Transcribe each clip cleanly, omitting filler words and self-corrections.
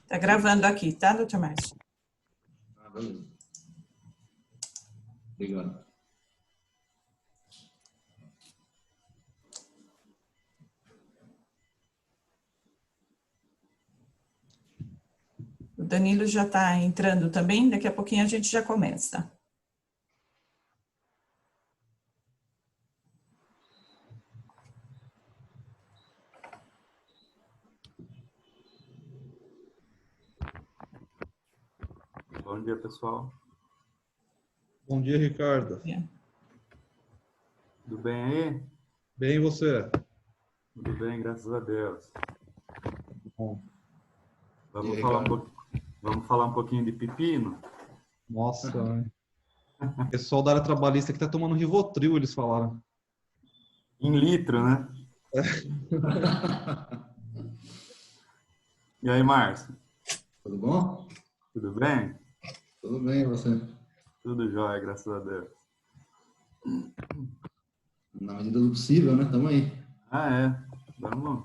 Tá gravando aqui, tá, doutor Márcio? Ah, beleza. Obrigado. O Danilo já está entrando também, daqui a pouquinho a gente já começa. Bom dia, pessoal. Bom dia, Ricardo. Tudo bem aí? Bem, e você? Tudo bem, graças a Deus. Bom. Vamos falar um pouquinho de pepino? Nossa, o pessoal da área trabalhista que tá tomando Rivotril, eles falaram. Em litro, né? E aí, Márcio? Tudo bom? Tudo bem? Tudo bem, e você? Tudo jóia, graças a Deus. Na medida do possível, né? Tamo aí. Ah, é. Vamos.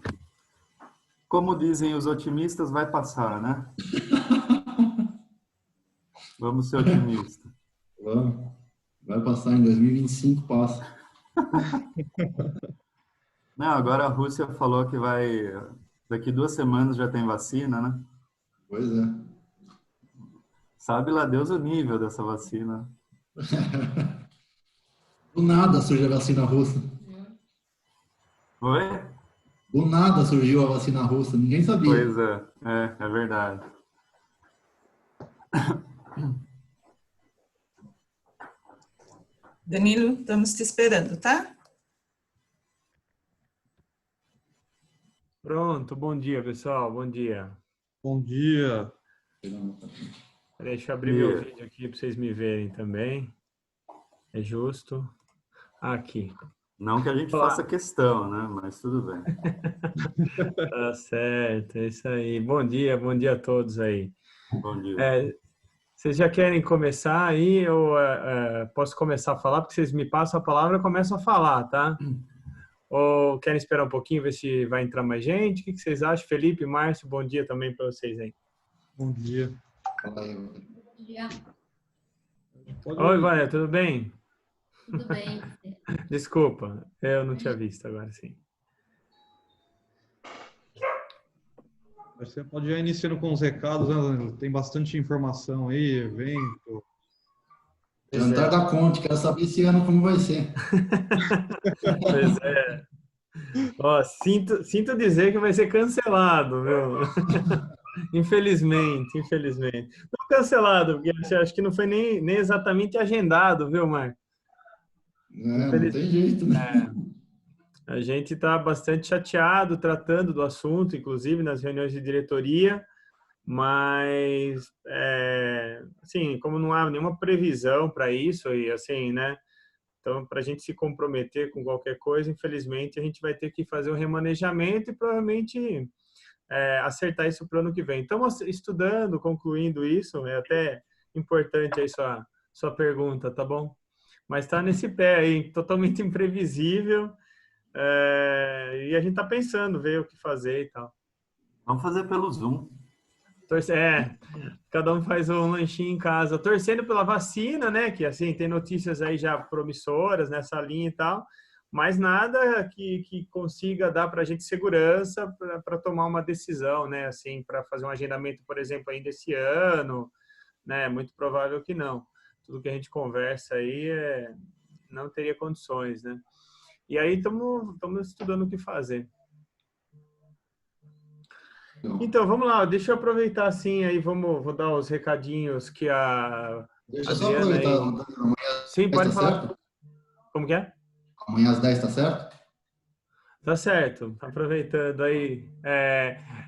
Como dizem os otimistas, vai passar, né? Vamos ser otimistas. Vamos. Vai passar em 2025, passa. Não, agora a Rússia falou que vai... Daqui 2 semanas já tem vacina, né? Pois é. Sabe lá Deus o nível dessa vacina. Do nada surgiu a vacina russa. Oi? Do nada surgiu a vacina russa. Ninguém sabia. Pois é. É verdade. Danilo, estamos te esperando, tá? Pronto, bom dia, pessoal, bom dia. Bom dia. Deixa eu abrir meu vídeo aqui para vocês me verem também. É justo. Aqui. Não que a gente faça questão, né? Mas tudo bem. Tá certo, é isso aí. Bom dia a todos aí. Bom dia. Vocês já querem começar aí? Ou posso começar a falar? Porque vocês me passam a palavra e eu começo a falar, tá? Ou querem esperar um pouquinho, ver se vai entrar mais gente? O que vocês acham? Felipe, Márcio, bom dia também para vocês aí. Bom dia. Bom dia. Oi, Valéria, tudo bem? Tudo bem. Desculpa, eu não tinha visto agora, sim. Você pode já iniciando com os recados, né, Danilo? Tem bastante informação aí, evento. Jantar da Conte, quero saber esse ano como vai ser. Pois é. Ó, sinto dizer que vai ser cancelado, viu? Infelizmente. Não cancelado, porque acho que não foi nem exatamente agendado, viu, Marco? Não tem jeito, né? A gente está bastante chateado tratando do assunto, inclusive nas reuniões de diretoria, mas, assim, como não há nenhuma previsão para isso, e assim, né? Então, para a gente se comprometer com qualquer coisa, infelizmente, a gente vai ter que fazer um remanejamento e provavelmente acertar isso para o ano que vem. Estamos estudando, concluindo isso, é até importante aí sua pergunta, tá bom? Mas está nesse pé aí, totalmente imprevisível, e a gente está pensando, ver o que fazer e tal. Vamos fazer pelo Zoom. Cada um faz um lanchinho em casa, torcendo pela vacina, né? Que assim, tem notícias aí já promissoras nessa linha e tal, mas nada que consiga dar para a gente segurança para tomar uma decisão, né? Assim, para fazer um agendamento, por exemplo, ainda esse ano, né? Muito provável que não. Tudo que a gente conversa aí não teria condições, né? E aí estamos estudando o que fazer. Então, vamos lá, deixa eu aproveitar assim, aí vou dar os recadinhos que a Deixa eu Adriana só aproveitar. aí... Amanhã Sim, pode tá falar. certo? Como que é? Amanhã às 10 tá certo? Tá certo, aproveitando aí.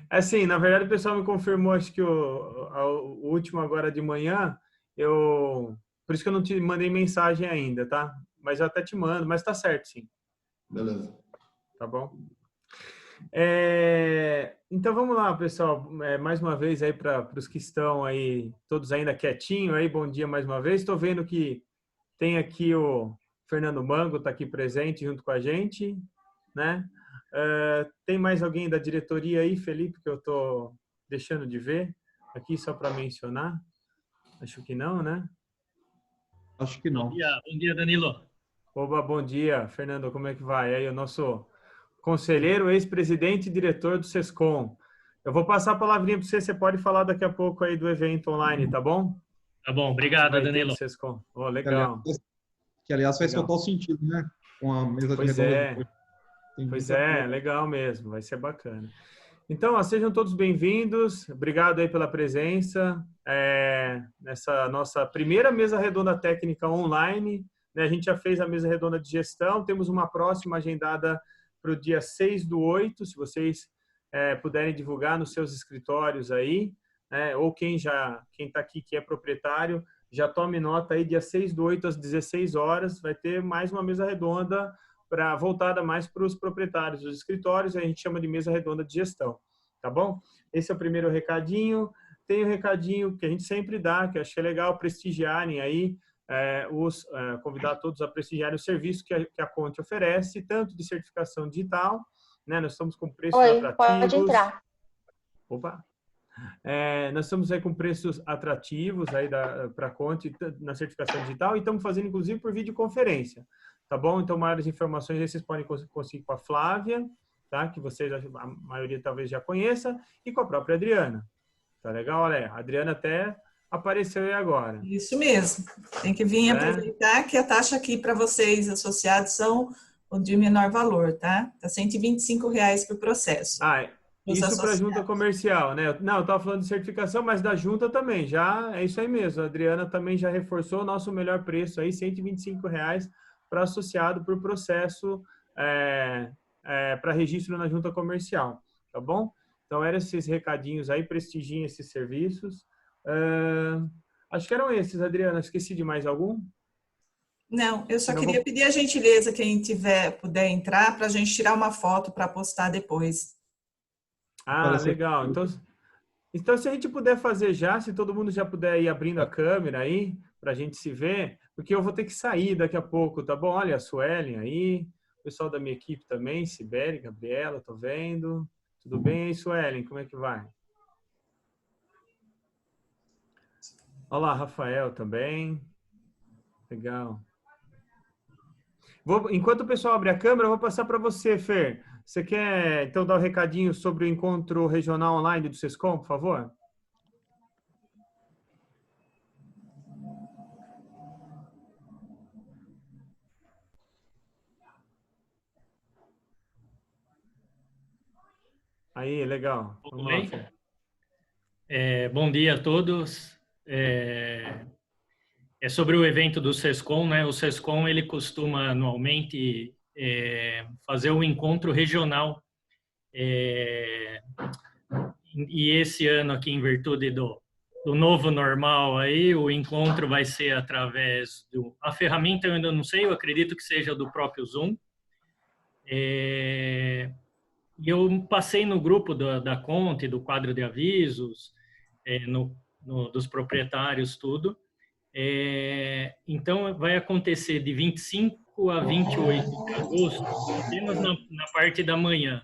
Assim, na verdade o pessoal me confirmou, acho que o último agora de manhã, por isso que eu não te mandei mensagem ainda, tá? Mas eu até te mando, mas tá certo, sim. Beleza. Tá bom? Então vamos lá, pessoal. Mais uma vez aí para os que estão aí, todos ainda quietinho aí, bom dia mais uma vez. Estou vendo que tem aqui o Fernando Mango, está aqui presente junto com a gente, né? Tem mais alguém da diretoria aí, Felipe, que eu estou deixando de ver aqui só para mencionar? Acho que não, né? Acho que não. Bom dia, Danilo. Oba, bom dia, Fernando, como é que vai? Aí o nosso conselheiro, ex-presidente e diretor do SESCOM. Eu vou passar a palavrinha para você, você pode falar daqui a pouco aí do evento online, tá bom? Tá bom, obrigado, Vai ter Danilo. do SESCOM. Oh, legal. Que, aliás, faz Legal. total sentido, né? Com a mesa de Pois redonda é. depois. Tem Pois muita é, coisa. legal mesmo, vai ser bacana. Então, ó, sejam todos bem-vindos, obrigado aí pela presença nessa nossa primeira mesa redonda técnica online, né? A gente já fez a mesa redonda de gestão, temos uma próxima agendada para o dia 6/8, se vocês puderem divulgar nos seus escritórios aí, ou quem está aqui que é proprietário, já tome nota aí, dia 6/8 às 16 horas, vai ter mais uma mesa redonda voltada mais para os proprietários dos escritórios, a gente chama de mesa redonda de gestão, tá bom? Esse é o primeiro recadinho. Tem o recadinho que a gente sempre dá, que eu achei legal prestigiarem aí, convidar todos a prestigiarem o serviço que a Conte oferece, tanto de certificação digital, né? Nós estamos com preços atrativos. Pode entrar. Opa! Nós estamos aí com preços atrativos aí para a Conte na certificação digital e estamos fazendo inclusive por videoconferência, tá bom? Então, maiores informações aí vocês podem conseguir com a Flávia, tá? Que vocês, a maioria talvez já conheça, e com a própria Adriana. Tá legal? Olha, a Adriana até apareceu aí agora. Isso mesmo. Tem que vir aproveitar que a taxa aqui para vocês associados são o de menor valor, tá? Tá R$125 por processo. Isso para a junta comercial, né? Não, eu estava falando de certificação, mas da junta também, já é isso aí mesmo. A Adriana também já reforçou o nosso melhor preço aí, R$125 para associado por processo para registro na junta comercial, tá bom? Então, eram esses recadinhos aí, prestigiem esses serviços. Acho que eram esses, Adriana. Esqueci de mais algum? Não, eu só queria pedir a gentileza, quem puder entrar, para a gente tirar uma foto para postar depois. Legal. Então, se a gente puder fazer já, se todo mundo já puder ir abrindo a câmera aí, para a gente se ver, porque eu vou ter que sair daqui a pouco, tá bom? Olha a Suelen aí, o pessoal da minha equipe também, Sibeli, Gabriela, tô vendo. Tudo bem aí, Suelen? Como é que vai? Olá, Rafael também. Legal. Enquanto o pessoal abre a câmera, eu vou passar para você, Fer. Você quer, então, dar um recadinho sobre o encontro regional online do SESCOM, por favor? Aí, legal. Tudo bem? Bom dia a todos. É sobre o evento do SESCOM, né? O SESCOM, ele costuma anualmente fazer um encontro regional. E esse ano aqui, em virtude do novo normal aí, o encontro vai ser através a ferramenta eu ainda não sei, eu acredito que seja do próprio Zoom. E eu passei no grupo da Conte, do quadro de avisos, dos proprietários, tudo. Então, vai acontecer de 25 a 28 de agosto, apenas na parte da manhã.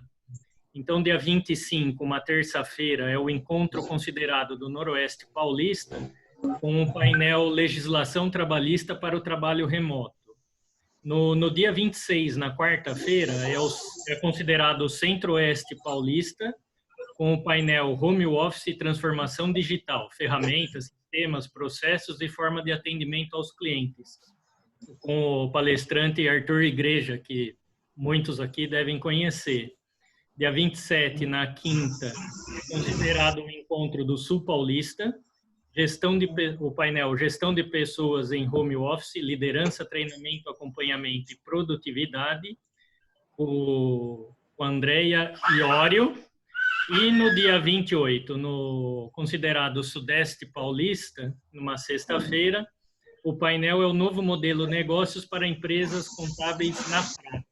Então, dia 25, uma terça-feira, é o encontro considerado do Noroeste Paulista, com o painel Legislação Trabalhista para o Trabalho Remoto. No dia 26, na quarta-feira, é considerado o Centro-Oeste Paulista, com o painel Home Office e Transformação Digital, ferramentas, sistemas, processos e forma de atendimento aos clientes, com o palestrante Arthur Igreja, que muitos aqui devem conhecer. Dia 27, na quinta, é considerado o encontro do Sul Paulista, o painel Gestão de Pessoas em Home Office, Liderança, Treinamento, Acompanhamento e Produtividade, com Andréia Iório. E no dia 28, no considerado Sudeste Paulista, numa sexta-feira, o painel é o novo modelo Negócios para Empresas Contábeis na Prática.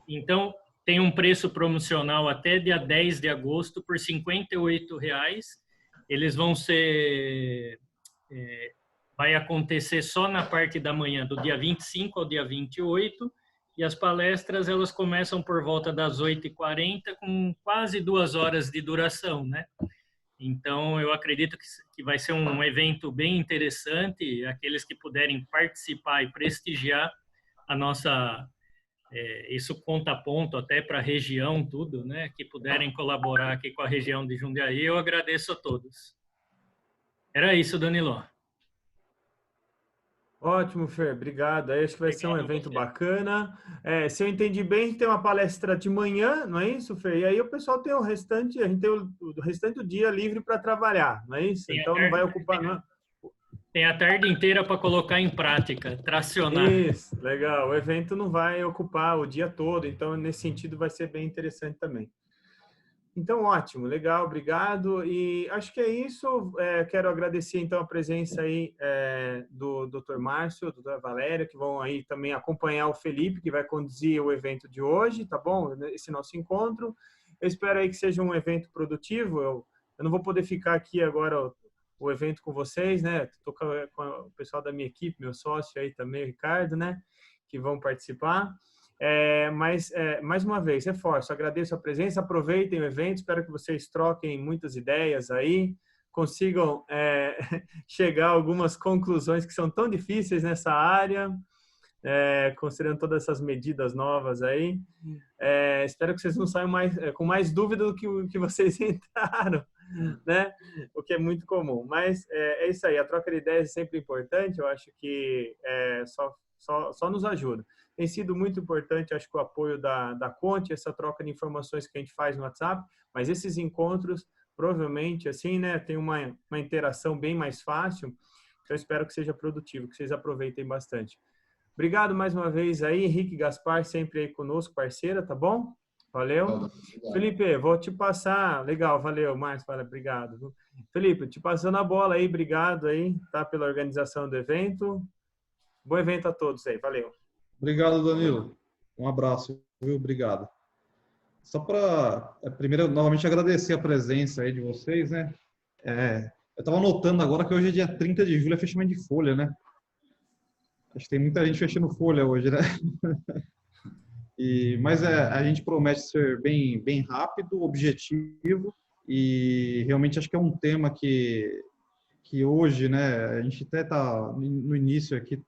Então, tem um preço promocional até dia 10 de agosto por R$ 58,00. Eles vão vai acontecer só na parte da manhã, do dia 25 ao dia 28, e as palestras elas começam por volta das 8h40 com quase 2 horas de duração, né? Então, eu acredito que vai ser um evento bem interessante. Aqueles que puderem participar e prestigiar a nossa... isso conta ponto até para a região, tudo, né? Que puderem colaborar aqui com a região de Jundiaí, eu agradeço a todos. Era isso, Danilo. Ótimo, Fer, obrigado. Aí acho que vai ser um evento bacana. Se eu entendi bem, tem uma palestra de manhã, não é isso, Fer? E aí o pessoal tem a gente tem o restante do dia livre para trabalhar, não é isso? Então não vai ocupar... Não. Tem a tarde inteira para colocar em prática, tracionar. Isso, legal. O evento não vai ocupar o dia todo, então nesse sentido vai ser bem interessante também. Então, ótimo, legal, obrigado. E acho que é isso. Quero agradecer, então, a presença aí do Dr. Márcio, doutora Valéria, que vão aí também acompanhar o Felipe, que vai conduzir o evento de hoje, tá bom? Esse nosso encontro. Eu espero aí que seja um evento produtivo. Eu não vou poder ficar aqui agora o evento com vocês, né? Estou com o pessoal da minha equipe, meu sócio aí também, o Ricardo, né? Que vão participar. Mas, mais uma vez, reforço, agradeço a presença, aproveitem o evento, espero que vocês troquem muitas ideias aí, consigam chegar a algumas conclusões que são tão difíceis nessa área, considerando todas essas medidas novas aí. Espero que vocês não saiam com mais dúvida do que vocês entraram, né? O que é muito comum. Mas é isso aí, a troca de ideias é sempre importante, eu acho que só nos ajuda. Tem sido muito importante, acho que o apoio da Conte, essa troca de informações que a gente faz no WhatsApp, mas esses encontros, provavelmente, assim, né, tem uma interação bem mais fácil, então eu espero que seja produtivo, que vocês aproveitem bastante. Obrigado mais uma vez aí, Henrique Gaspar, sempre aí conosco, parceira, tá bom? Valeu. Obrigado. Felipe, vou te passar, legal, valeu, Márcio, obrigado. Felipe, te passando a bola aí, obrigado aí, tá, pela organização do evento. Bom evento a todos aí, valeu. Obrigado, Danilo. Um abraço, viu? Obrigado. Só para, primeiro, novamente agradecer a presença aí de vocês, né? Eu estava notando agora que hoje é dia 30 de julho, é fechamento de folha, né? Acho que tem muita gente fechando folha hoje, né? Mas a gente promete ser bem rápido, objetivo, e realmente acho que é um tema que hoje, né, a gente até está no início aqui,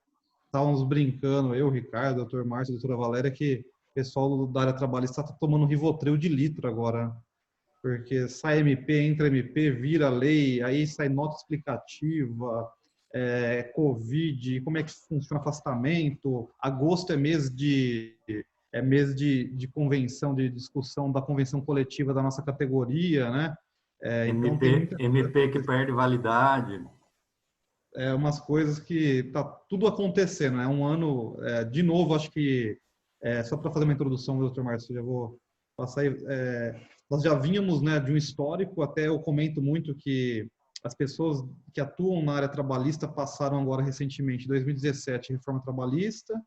estávamos brincando, eu, Ricardo, doutor Márcio, doutora Valéria, que o pessoal da área trabalhista está tomando Rivotril de litro agora, porque sai MP, entra MP, vira lei, aí sai nota explicativa, Covid, como é que funciona afastamento, agosto é mês de convenção, de discussão da convenção coletiva da nossa categoria, né? MP que perde validade. Umas coisas que tá tudo acontecendo, é um ano, de novo, acho que, só para fazer uma introdução, doutor Márcio, já vou passar aí, nós já vínhamos, né, de um histórico, até eu comento muito que as pessoas que atuam na área trabalhista passaram agora recentemente, 2017, reforma trabalhista,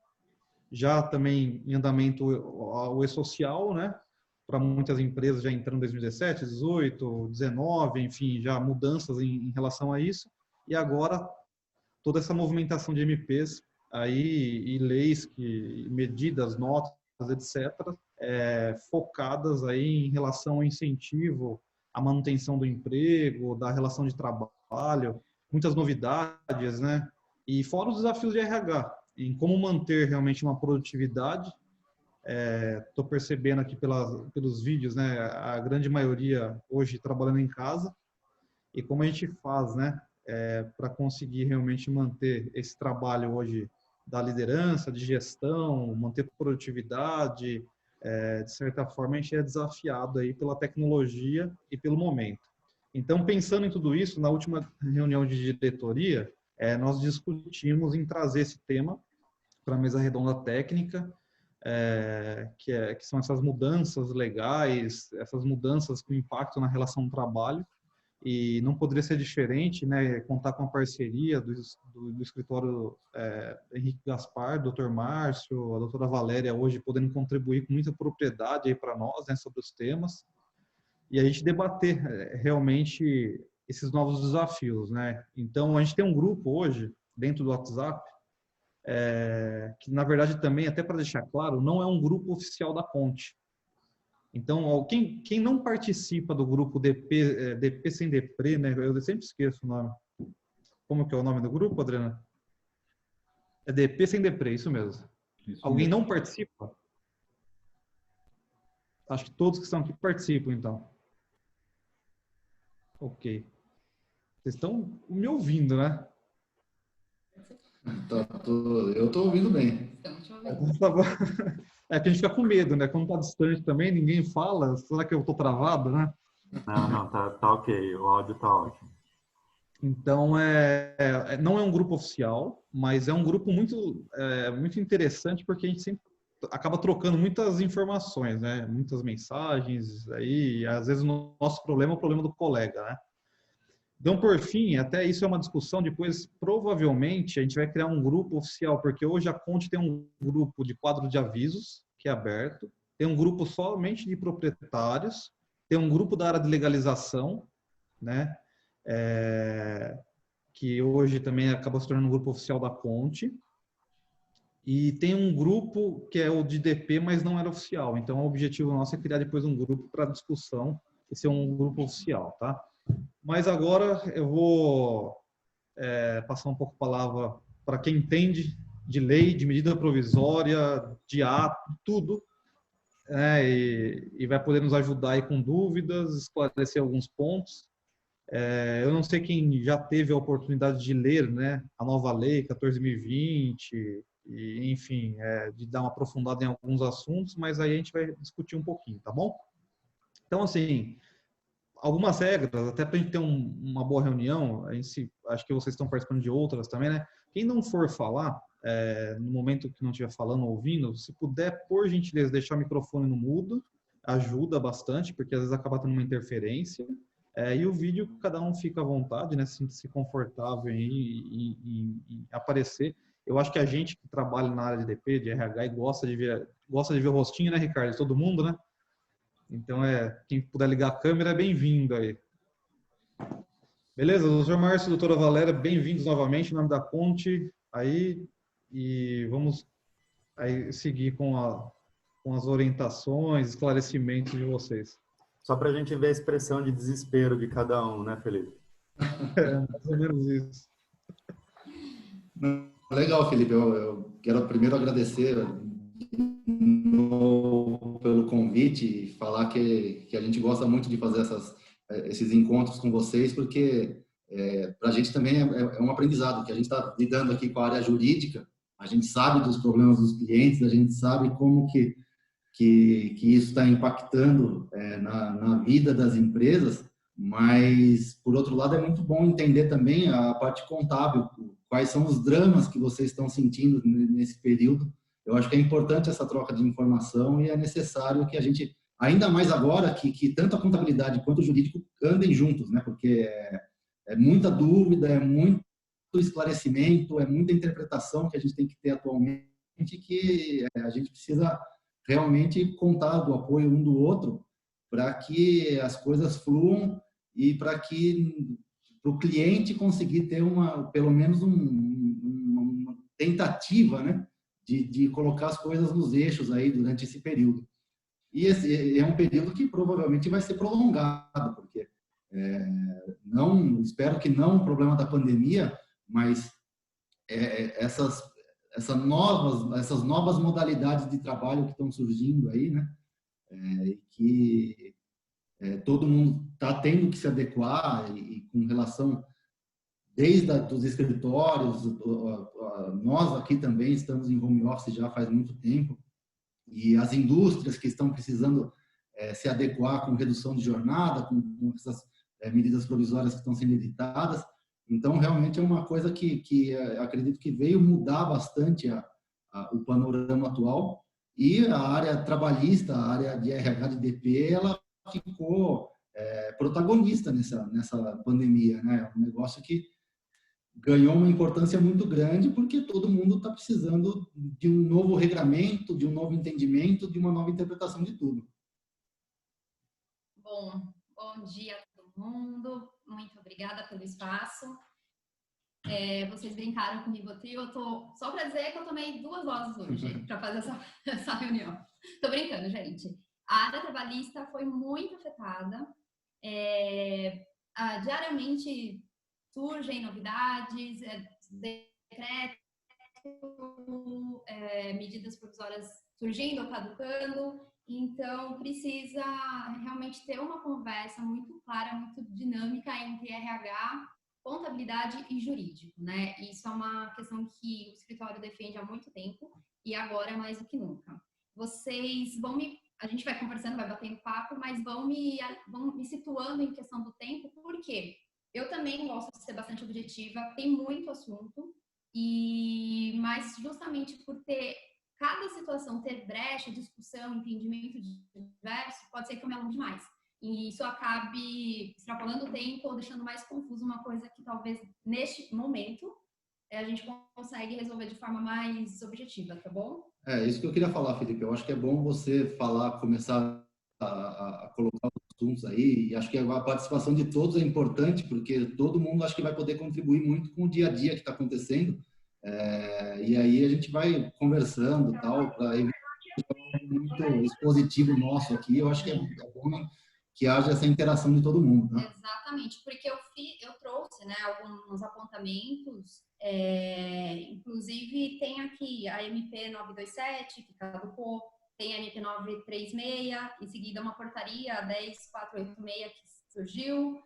já também em andamento o e-social, né, para muitas empresas já entrando em 2017, 18, 19, enfim, já mudanças em relação a isso. E agora, toda essa movimentação de MPs aí, e leis, medidas, notas, etc., focadas aí em relação ao incentivo, à manutenção do emprego, da relação de trabalho, muitas novidades, né? E fora os desafios de RH, em como manter realmente uma produtividade. Estou percebendo aqui pelos vídeos, né? A grande maioria hoje trabalhando em casa. E como a gente faz, né? Para conseguir realmente manter esse trabalho hoje da liderança, de gestão, manter produtividade, de certa forma a gente é desafiado aí pela tecnologia e pelo momento. Então, pensando em tudo isso, na última reunião de diretoria, nós discutimos em trazer esse tema para a mesa redonda técnica, que são essas mudanças legais, essas mudanças com impacto na relação do trabalho. E não poderia ser diferente, né, contar com a parceria do escritório Henrique Gaspar, doutor Márcio, a doutora Valéria, hoje podendo contribuir com muita propriedade aí para nós, né, sobre os temas, e a gente debater realmente esses novos desafios, né. Então, a gente tem um grupo hoje, dentro do WhatsApp, que na verdade também, até para deixar claro, não é um grupo oficial da Conte. Então, quem não participa do grupo DP Sem Depre, né? Eu sempre esqueço o nome. Como que é o nome do grupo, Adriana? É DP Sem Depre, isso mesmo. Alguém não participa? Acho que todos que estão aqui participam, então. Ok. Vocês estão me ouvindo, né? Eu estou ouvindo bem. É que a gente fica com medo, né? Quando está distante também, ninguém fala. Será que eu estou travado, né? Não, tá ok. O áudio tá ótimo. Então, não é um grupo oficial, mas é um grupo muito interessante porque a gente sempre acaba trocando muitas informações, né? Muitas mensagens aí, e às vezes o nosso problema é o problema do colega, né? Então, por fim, até isso é uma discussão, depois provavelmente a gente vai criar um grupo oficial, porque hoje a Conte tem um grupo de quadro de avisos, que é aberto, tem um grupo somente de proprietários, tem um grupo da área de legalização, né? Que hoje também acabou se tornando um grupo oficial da Conte, e tem um grupo que é o de DP, mas não era oficial. Então, o objetivo nosso é criar depois um grupo para discussão, esse é um grupo oficial, tá? Mas agora eu vou passar um pouco a palavra para quem entende de lei, de medida provisória, de ato, tudo, né? E vai poder nos ajudar aí com dúvidas, esclarecer alguns pontos. Eu não sei quem já teve a oportunidade de ler, né, a nova lei 14.020, e, enfim, de dar uma aprofundada em alguns assuntos, mas aí a gente vai discutir um pouquinho, tá bom? Então, assim, algumas regras, até para a gente ter uma boa reunião, acho que vocês estão participando de outras também, né? Quem não for falar, no momento que não estiver falando ou ouvindo, se puder, por gentileza, deixar o microfone no mudo, ajuda bastante, porque às vezes acaba tendo uma interferência. E o vídeo, cada um fica à vontade, né? Sinta-se confortável em aparecer. Eu acho que a gente que trabalha na área de DP, de RH, e gosta de ver o rostinho, né, Ricardo? De todo mundo, né? Então, quem puder ligar a câmera é bem-vindo aí. Beleza? Doutor Márcio, doutora Valéria, bem-vindos novamente em nome da Conte. Aí, e vamos aí seguir com as orientações, esclarecimentos de vocês. Só para a gente ver a expressão de desespero de cada um, né, Felipe? Mais ou menos isso. Legal, Felipe. Eu quero primeiro agradecer pelo convite e falar que a gente gosta muito de fazer esses encontros com vocês, porque para a gente também é um aprendizado, que a gente está lidando aqui com a área jurídica, a gente sabe dos problemas dos clientes, a gente sabe como que isso está impactando na vida das empresas, mas, por outro lado, é muito bom entender também a parte contábil, quais são os dramas que vocês estão sentindo nesse período. Eu acho que é importante essa troca de informação e é necessário que a gente, ainda mais agora, que tanto a contabilidade quanto o jurídico andem juntos, né? Porque é muita dúvida, é muito esclarecimento, é muita interpretação que a gente tem que ter atualmente, que a gente precisa realmente contar do apoio um do outro para que as coisas fluam e para que o cliente conseguir ter pelo menos uma tentativa, né, de colocar as coisas nos eixos aí durante esse período. E esse é um período que provavelmente vai ser prolongado, porque espero que não o problema da pandemia, mas essas novas modalidades de trabalho que estão surgindo aí, né? Que todo mundo está tendo que se adequar e com relação desde dos escritórios, nós aqui também estamos em home office já faz muito tempo, e as indústrias que estão precisando se adequar com redução de jornada, com essas medidas provisórias que estão sendo editadas. Então, realmente é uma coisa que acredito que veio mudar bastante o panorama atual, e a área trabalhista, a área de RH de DP, ela ficou protagonista nessa pandemia, né? Um negócio que ganhou uma importância muito grande, porque todo mundo está precisando de um novo regramento, de um novo entendimento, de uma nova interpretação de tudo. Bom dia a todo mundo. Muito obrigada pelo espaço. Vocês brincaram com o Rivotril, só para dizer que eu tomei 2 doses hoje para fazer essa reunião. Tô brincando, gente. A área trabalhista foi muito afetada. Diariamente surgem novidades, decretos, medidas provisórias surgindo ou caducando. Então, precisa realmente ter uma conversa muito clara, muito dinâmica entre RH, contabilidade e jurídico, né? Isso é uma questão que o escritório defende há muito tempo e agora é mais do que nunca. Vocês vão a gente vai conversando, vai batendo papo, mas vão me situando em questão do tempo, porque eu também gosto de ser bastante objetiva, tem muito assunto, mas justamente por ter cada situação ter brecha, discussão, entendimento diverso, pode ser que eu me alongue demais. E isso acabe extrapolando o tempo ou deixando mais confuso uma coisa que talvez neste momento a gente consegue resolver de forma mais objetiva, tá bom? Isso que eu queria falar, Felipe. Eu acho que é bom você começar a colocar os assuntos aí, e acho que a participação de todos é importante, porque todo mundo acho que vai poder contribuir muito com o dia a dia que está acontecendo. E aí a gente vai conversando tal, para evitar muito expositivo nosso aqui. Eu acho que é bom que haja essa interação de todo mundo, né? Exatamente, porque eu trouxe, né, alguns apontamentos, inclusive tem aqui a MP 927, que caducou, tem a MP 936, em seguida uma portaria, a 10486, que surgiu,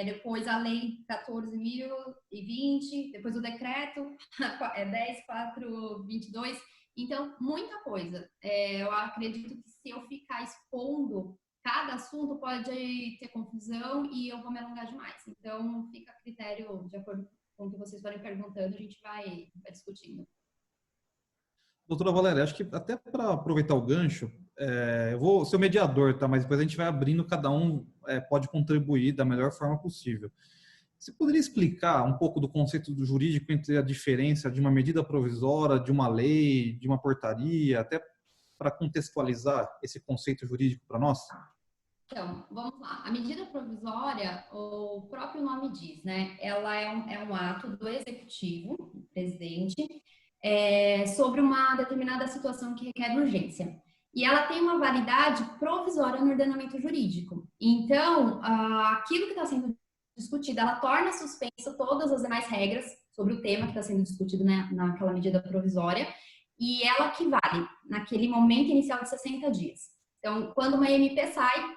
depois a lei 14.020, depois o decreto 10.422, então muita coisa. Eu acredito que se eu ficar expondo cada assunto pode ter confusão e eu vou me alongar demais. Então, fica a critério, de acordo com o que vocês forem perguntando, a gente vai discutindo. Doutora Valéria, acho que até para aproveitar o gancho, eu vou ser o mediador, tá? Mas depois a gente vai abrindo, cada um pode contribuir da melhor forma possível. Você poderia explicar um pouco do conceito do jurídico entre a diferença de uma medida provisória, de uma lei, de uma portaria, até para contextualizar esse conceito jurídico para nós? Então, vamos lá. A medida provisória, o próprio nome diz, né? Ela é um ato do executivo, do presidente, sobre uma determinada situação que requer urgência. E ela tem uma validade provisória no ordenamento jurídico. Então, aquilo que está sendo discutido, ela torna suspensa todas as demais regras sobre o tema que está sendo discutido, né, naquela medida provisória, e ela que vale naquele momento inicial de 60 dias. Então, quando uma MP sai,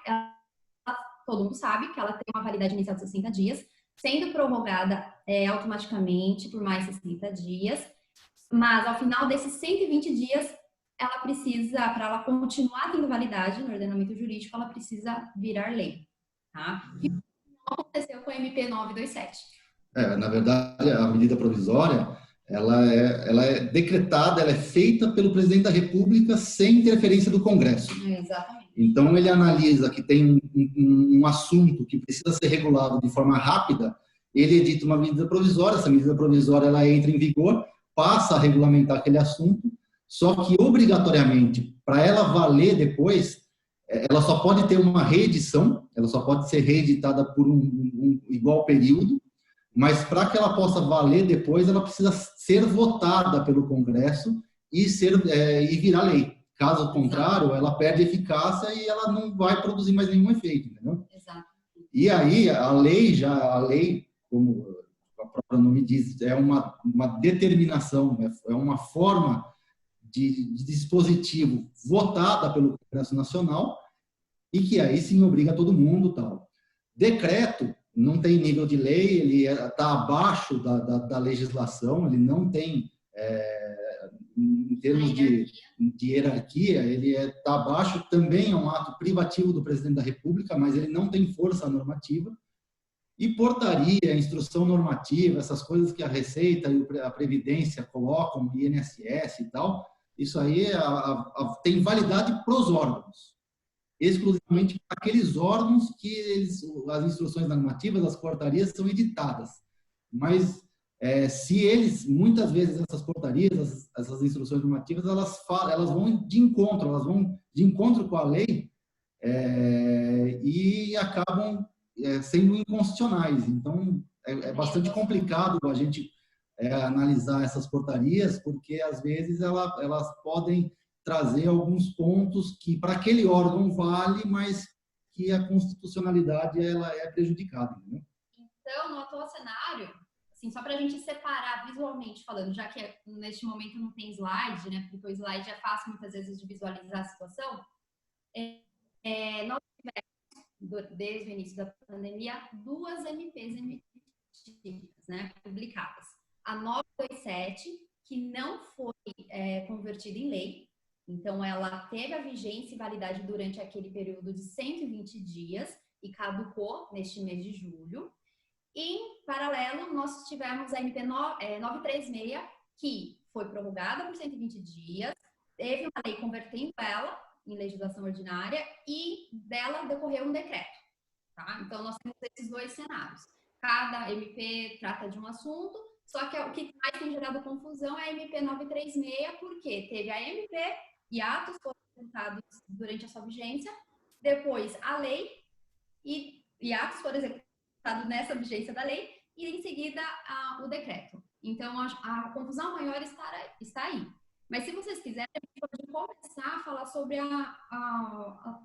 todo mundo sabe que ela tem uma validade inicial de 60 dias, sendo prorrogada automaticamente por mais 60 dias, mas ao final desses 120 dias, ela precisa, para ela continuar tendo validade no ordenamento jurídico, ela precisa virar lei, tá? E não aconteceu com a MP 927. Na verdade, a medida provisória, ela é decretada, ela é feita pelo presidente da República sem interferência do Congresso. Exatamente. Então, ele analisa que tem um assunto que precisa ser regulado de forma rápida, ele edita uma medida provisória, essa medida provisória ela entra em vigor, passa a regulamentar aquele assunto, só que, obrigatoriamente, para ela valer depois, ela só pode ter uma reedição, ela só pode ser reeditada por um igual período, mas para que ela possa valer depois, ela precisa ser votada pelo Congresso e virar lei. Caso contrário, ela perde eficácia e ela não vai produzir mais nenhum efeito, entendeu? Exato. E aí, a lei, como o próprio nome diz, é uma determinação, é uma forma de dispositivo votada pelo Congresso Nacional e que aí sim obriga todo mundo tal. Decreto não tem nível de lei, ele está abaixo da legislação, ele não tem, em termos de hierarquia, ele está abaixo, também é um ato privativo do presidente da República, mas ele não tem força normativa. E portaria, instrução normativa, essas coisas que a Receita e a Previdência colocam, o INSS e tal, isso aí tem validade para os órgãos, exclusivamente para aqueles órgãos que as instruções normativas, as portarias são editadas. Mas se eles, muitas vezes essas portarias, essas instruções normativas, elas vão de encontro com a lei e acabam sendo inconstitucionais. Então, é bastante complicado a gente analisar essas portarias, porque às vezes elas podem trazer alguns pontos que para aquele órgão vale, mas que a constitucionalidade ela é prejudicada, né? Então, no atual cenário, assim, só para a gente separar visualmente falando, já que neste momento não tem slide, né, porque o slide é fácil muitas vezes de visualizar a situação, nós tivemos, desde o início da pandemia, 2 MPs emitidas, né, publicadas. A 927, que não foi convertida em lei, então ela teve a vigência e validade durante aquele período de 120 dias e caducou neste mês de julho. Em paralelo, nós tivemos a MP 936, que foi prorrogada por 120 dias, teve uma lei convertendo ela em legislação ordinária e dela decorreu um decreto. Tá? Então, nós temos esses 2 cenários. Cada MP trata de um assunto, só que o que mais tem gerado confusão é a MP 936, porque teve a MP e atos foram executados durante a sua vigência, depois a lei e atos foram executados nessa vigência da lei e em seguida o decreto. Então, a confusão maior está aí. Mas se vocês quiserem, a gente pode começar a falar sobre,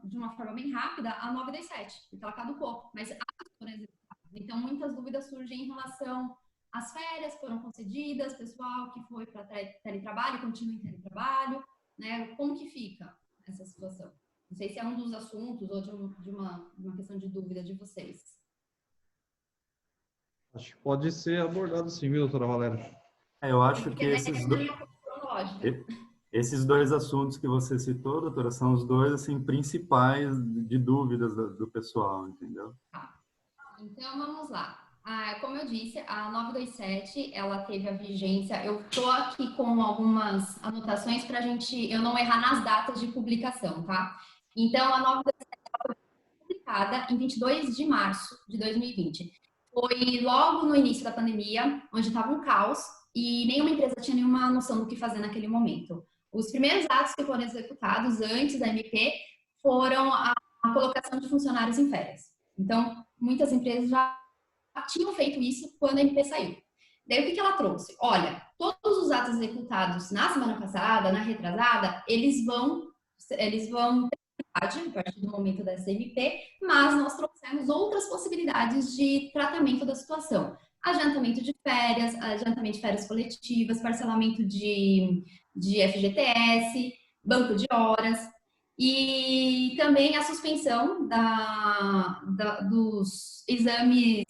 de uma forma bem rápida, a 927, porque ela caducou, mas atos foram executados. Então, muitas dúvidas surgem em relação às férias que foram concedidas, pessoal que foi para teletrabalho, continua em teletrabalho, né? Como que fica essa situação? Não sei se é um dos assuntos ou de uma questão de dúvida de vocês. Acho que pode ser abordado sim, viu, doutora Valéria? Eu acho que esses 2 assuntos que você citou, doutora, são os 2 assim, principais de dúvidas do pessoal, entendeu? Então, vamos lá. Como eu disse, a 927, ela teve a vigência. Eu estou aqui com algumas anotações para eu não errar nas datas de publicação, tá? Então, a 927 foi publicada em 22 de março de 2020. Foi logo no início da pandemia, onde estava um caos e nenhuma empresa tinha nenhuma noção do que fazer naquele momento. Os primeiros atos que foram executados antes da MP foram a colocação de funcionários em férias. Então, muitas empresas já tinham feito isso quando a MP saiu. Daí, o que ela trouxe? Olha, todos os atos executados na semana passada, na retrasada, eles vão a partir do momento dessa MP, mas nós trouxemos outras possibilidades de tratamento da situação. Adiantamento de férias coletivas, parcelamento de FGTS, banco de horas e também a suspensão dos exames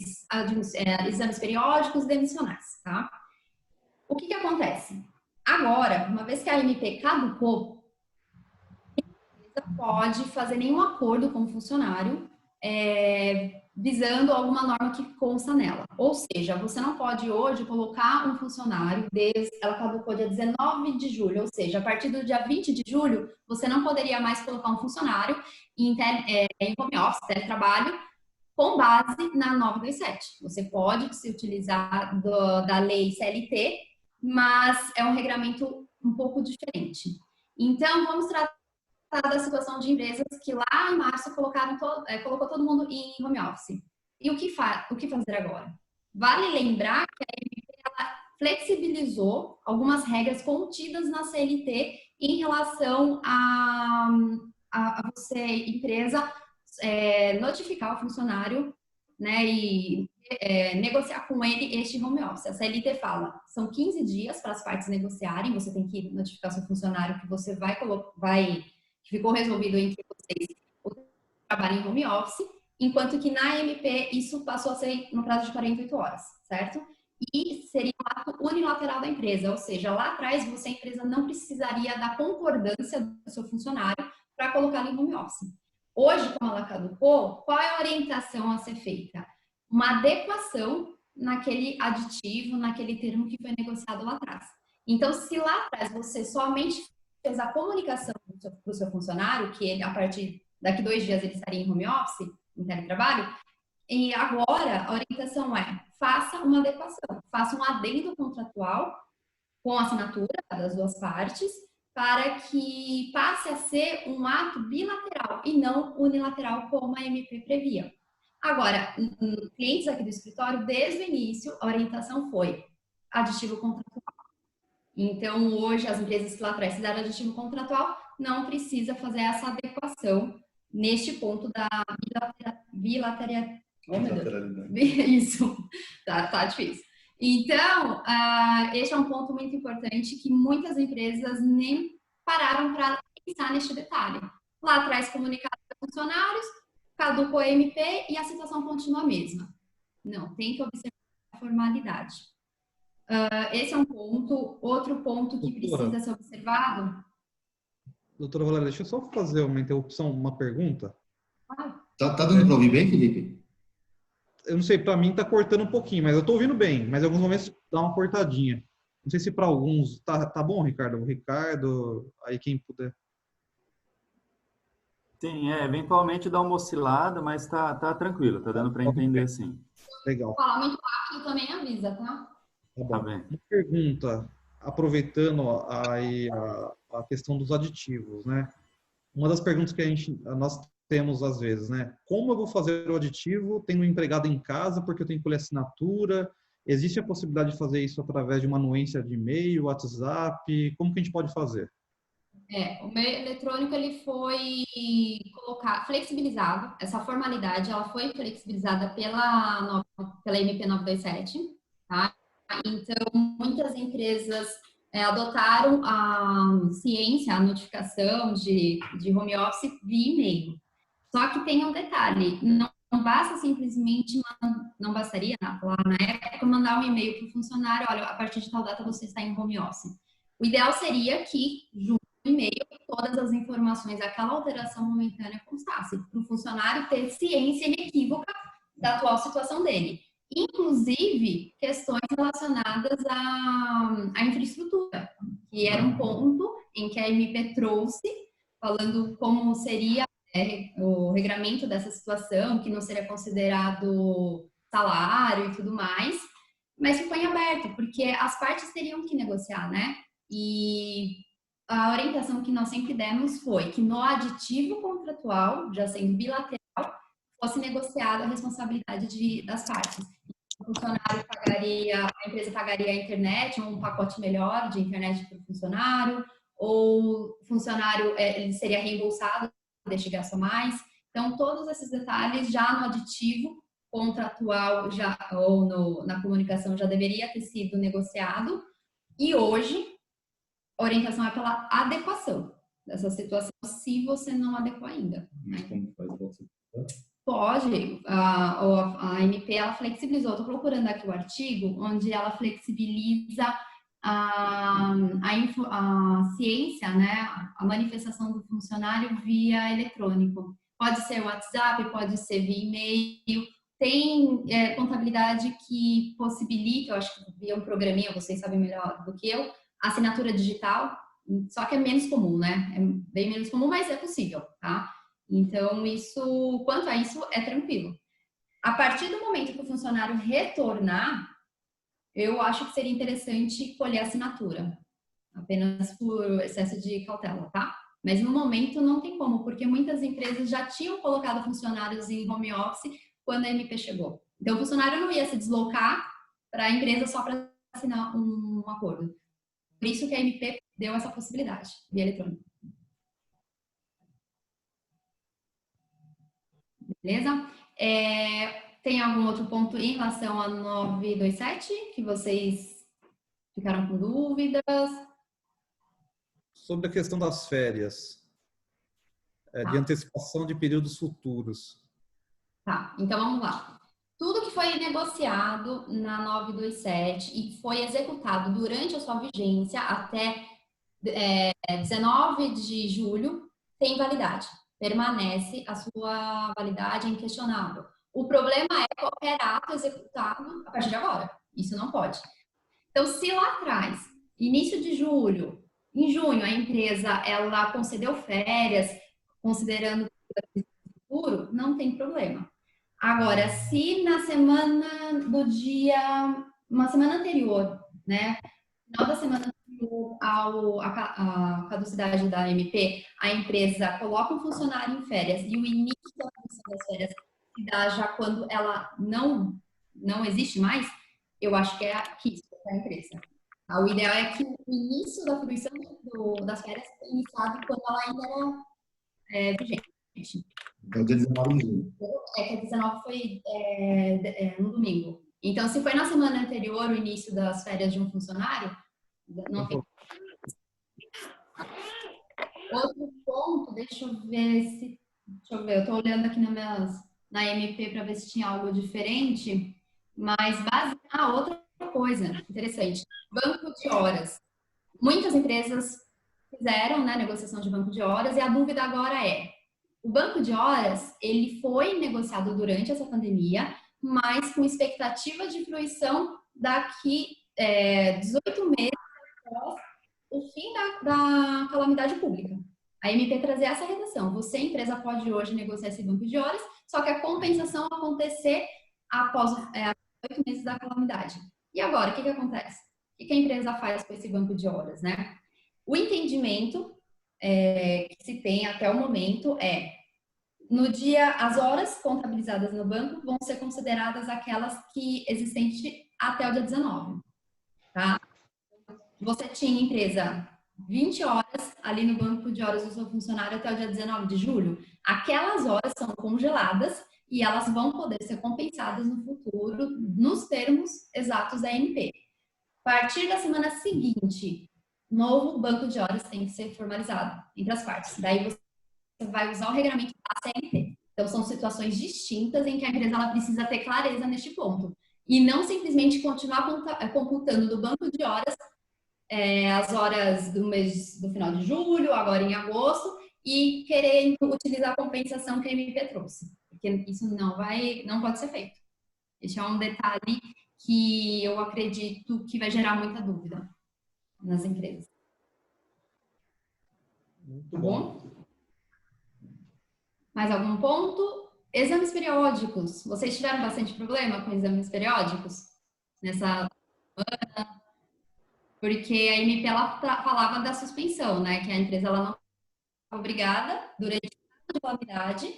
periódicos demissionais, tá? O que acontece? Agora, uma vez que a MP caducou, pode fazer nenhum acordo com o funcionário visando alguma norma que consta nela. Ou seja, você não pode hoje colocar um funcionário, ela caducou dia 19 de julho, ou seja, a partir do dia 20 de julho, você não poderia mais colocar um funcionário em home office, teletrabalho, com base na 927. Você pode se utilizar da lei CLT, mas é um regramento um pouco diferente. Então, vamos tratar da situação de empresas que lá em março colocou todo mundo em home office. E o que fazer agora? Vale lembrar que a MP ela flexibilizou algumas regras contidas na CLT em relação a você, empresa, notificar o funcionário, né, e negociar com ele este home office. A CLT fala, são 15 dias para as partes negociarem, você tem que notificar seu funcionário que você que ficou resolvido entre vocês o trabalho em home office, enquanto que na MP isso passou a ser no prazo de 48 horas, certo? E seria um ato unilateral da empresa, ou seja, lá atrás a empresa não precisaria da concordância do seu funcionário para colocá-lo em home office. Hoje, como ela caducou, qual é a orientação a ser feita? Uma adequação naquele aditivo, naquele termo que foi negociado lá atrás. Então, se lá atrás você somente fez a comunicação para o seu funcionário, que ele, a partir daqui 2 dias ele estaria em home office, em teletrabalho, e agora a orientação é, faça uma adequação, faça um adendo contratual com a assinatura das 2 partes, para que passe a ser um ato bilateral e não unilateral como a MP previa. Agora, clientes aqui do escritório, desde o início, a orientação foi aditivo contratual. Então, hoje, as empresas que lá atrás fizeram aditivo contratual não precisa fazer essa adequação neste ponto da bilateralidade. Isso, tá difícil. Então, este é um ponto muito importante que muitas empresas nem pararam para pensar neste detalhe. Lá atrás, comunicado para funcionários, caducou a MP e a situação continua a mesma. Não, tem que observar a formalidade. Esse é um ponto. Outro ponto que precisa ser observado. Doutora Valéria, deixa eu só fazer uma interrupção, uma pergunta. Tá dando para ouvir bem, Felipe? Eu não sei, para mim tá cortando um pouquinho, mas eu tô ouvindo bem, mas em alguns momentos dá uma cortadinha. Não sei se para alguns tá bom, Ricardo? O Ricardo, aí quem puder. Sim, eventualmente dá uma oscilada, mas tá tranquilo, tá dando para entender sim. Legal. Falar muito rápido também avisa, tá? Tá bem. Uma pergunta, aproveitando aí a questão dos aditivos, né? Uma das perguntas que nós temos às vezes, né? Como eu vou fazer o aditivo tendo um empregado em casa porque eu tenho que colher assinatura? Existe a possibilidade de fazer isso através de uma anuência de e-mail, WhatsApp? Como que a gente pode fazer? O meio eletrônico ele foi flexibilizado. Essa formalidade ela foi flexibilizada pela MP 927, tá? Então, muitas empresas adotaram a ciência, a notificação de home office via e-mail. Só que tem um detalhe, não basta simplesmente, não bastaria lá na época mandar um e-mail para o funcionário, olha, a partir de tal data você está em home office. O ideal seria que, junto no e-mail, todas as informações, aquela alteração momentânea constasse, para o funcionário ter ciência inequívoca da atual situação dele. Inclusive, questões relacionadas à infraestrutura, que era um ponto em que a MP trouxe, falando como seria o regramento dessa situação, que não seria considerado salário e tudo mais, mas ficou em aberto, porque as partes teriam que negociar, né? E a orientação que nós sempre demos foi que no aditivo contratual, já sendo bilateral, fosse negociada a responsabilidade das partes. O funcionário pagaria, a empresa pagaria a internet, um pacote melhor de internet para o funcionário, ou o funcionário ele seria reembolsado deste gasto a mais. Então, todos esses detalhes já no aditivo contratual ou na comunicação já deveria ter sido negociado. E hoje, a orientação é pela adequação dessa situação, se você não adequar ainda. Mas como faz você? Pode, a MP ela flexibilizou, estou procurando aqui o artigo, onde ela flexibiliza a ciência, né, a manifestação do funcionário via eletrônico. Pode ser WhatsApp, pode ser via e-mail, tem contabilidade que possibilita, eu acho que via um programinha, vocês sabem melhor do que eu, assinatura digital, só que é menos comum, né, é bem menos comum, mas é possível, tá? Então, quanto a isso, é tranquilo. A partir do momento que o funcionário retornar, eu acho que seria interessante colher a assinatura, apenas por excesso de cautela, tá? Mas no momento não tem como, porque muitas empresas já tinham colocado funcionários em home office quando a MP chegou. Então, o funcionário não ia se deslocar para a empresa só para assinar um acordo. Por isso que a MP deu essa possibilidade, via eletrônica. Beleza? Tem algum outro ponto em relação a 927 que vocês ficaram com dúvidas? Sobre a questão das férias, de antecipação de períodos futuros. Tá, então vamos lá. Tudo que foi negociado na 927 e foi executado durante a sua vigência até 19 de julho tem validade. Permanece a sua validade inquestionável. O problema é qualquer ato executado a partir de agora. Isso não pode. Então, se lá atrás, início de julho, em junho, a empresa ela concedeu férias, considerando o futuro, não tem problema. Agora, se na semana uma semana anterior, né, final da semana a caducidade da MP, a empresa coloca um funcionário em férias e o início da função das férias se dá já quando ela não existe mais, eu acho que é risco. para a empresa. O ideal é que o início da fruição das férias foi iniciado quando ela ainda era vigente. Então, dia 19 de julho. Que a 19 foi no domingo. Então, se foi na semana anterior o início das férias de um funcionário, não tem. Outro ponto, deixa eu ver, eu estou olhando aqui na MP para ver se tinha algo diferente, mas outra coisa interessante, banco de horas. Muitas empresas fizeram, né, negociação de banco de horas e a dúvida agora é, o banco de horas, ele foi negociado durante essa pandemia, mas com expectativa de fruição daqui 18 meses após o fim da calamidade pública. A MP trazia essa redação. Você, empresa, pode hoje negociar esse banco de horas, só que a compensação acontecer após 8 meses da calamidade. E agora, o que acontece? O que a empresa faz com esse banco de horas, né? O entendimento que se tem até o momento no dia, as horas contabilizadas no banco vão ser consideradas aquelas que existem até o dia 19, tá? Você tinha empresa 20 horas ali no banco de horas do seu funcionário até o dia 19 de julho, aquelas horas são congeladas e elas vão poder ser compensadas no futuro nos termos exatos da MP. A partir da semana seguinte, novo banco de horas tem que ser formalizado entre as partes. Daí você vai usar o regulamento da CLT. Então, são situações distintas em que a empresa ela precisa ter clareza neste ponto. E não simplesmente continuar computando do banco de horas as horas do mês do final de julho, agora em agosto, e querer utilizar a compensação que a MP trouxe. Porque isso não pode ser feito. Esse é um detalhe que eu acredito que vai gerar muita dúvida nas empresas. Muito tá bom? Mais algum ponto? Exames periódicos. Vocês tiveram bastante problema com exames periódicos nessa semana? Porque a MP ela falava da suspensão, né? Que a empresa ela não é obrigada, durante a calamidade,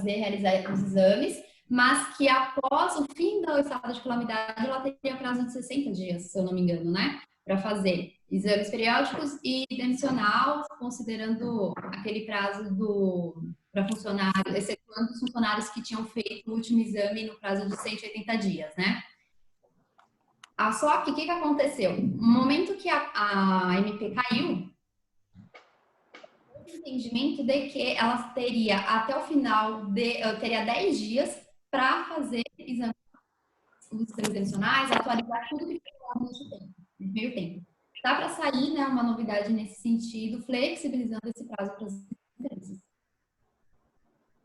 realizar os exames, mas que após o fim do estado de calamidade, ela teria prazo de 60 dias, se eu não me engano, né? Para fazer exames periódicos e demissional, considerando aquele prazo para funcionário, excetuando os funcionários que tinham feito o último exame no prazo de 180 dias, né? Só que o que aconteceu? No momento que a MP caiu, o entendimento de que ela teria até o final, teria 10 dias para fazer os exames demissionais, atualizar tudo que foi nesse meio tempo. Dá para sair, né, uma novidade nesse sentido, flexibilizando esse prazo para as empresas.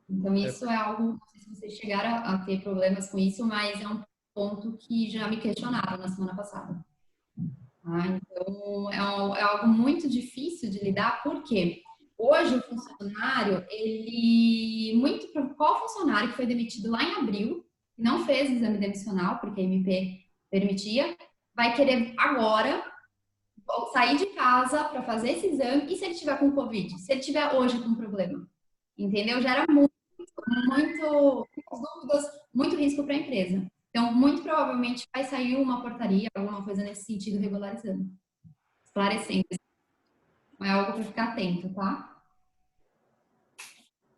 Então, isso é algo, não sei se vocês chegaram a ter problemas com isso, mas é um ponto que já me questionaram na semana passada. Então, é algo muito difícil de lidar, porque hoje o funcionário, qual funcionário que foi demitido lá em abril, não fez exame demissional, porque a MP permitia, vai querer agora sair de casa para fazer esse exame, e se ele tiver com Covid? Se ele tiver hoje com problema? Entendeu? Gera muitas dúvidas, muito risco para a empresa. Então, muito provavelmente vai sair uma portaria, alguma coisa nesse sentido, regularizando, esclarecendo. É algo para ficar atento, tá?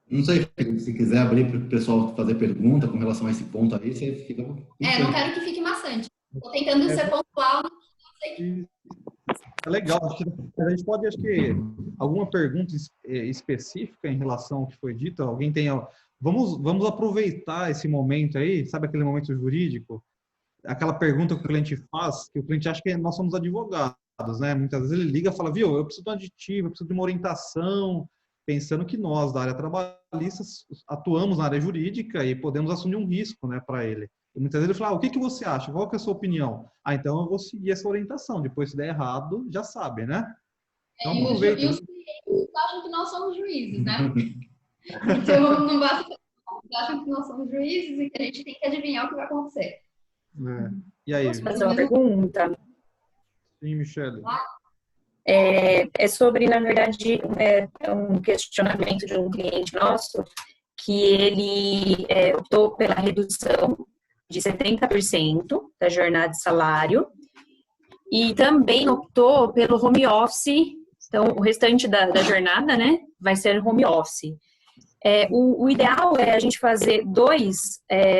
Não sei, se quiser abrir para o pessoal fazer pergunta com relação a esse ponto aí, você fica... Não quero que fique maçante. Estou tentando ser pontual. É legal. A gente pode, acho que, alguma pergunta específica em relação ao que foi dito? Alguém tem... Vamos aproveitar esse momento aí, sabe aquele momento jurídico? Aquela pergunta que o cliente faz, que o cliente acha que nós somos advogados, né? Muitas vezes ele liga e fala, viu, eu preciso de um aditivo, eu preciso de uma orientação, pensando que nós, da área trabalhista, atuamos na área jurídica e podemos assumir um risco, né, para ele. E muitas vezes ele fala, o que você acha? Qual que é a sua opinião? Então eu vou seguir essa orientação. Depois, se der errado, já sabe, né? Então, aproveita. E os clientes acham que nós somos juízes, né? Então, não basta. Eles acham que nós somos juízes e que a gente tem que adivinhar o que vai acontecer. E aí? Posso fazer uma pergunta? Sim, Michele. É sobre, na verdade, um questionamento de um cliente nosso que ele optou pela redução de 70% da jornada de salário e também optou pelo home office. Então, o restante da jornada, né, vai ser home office. O ideal é a gente fazer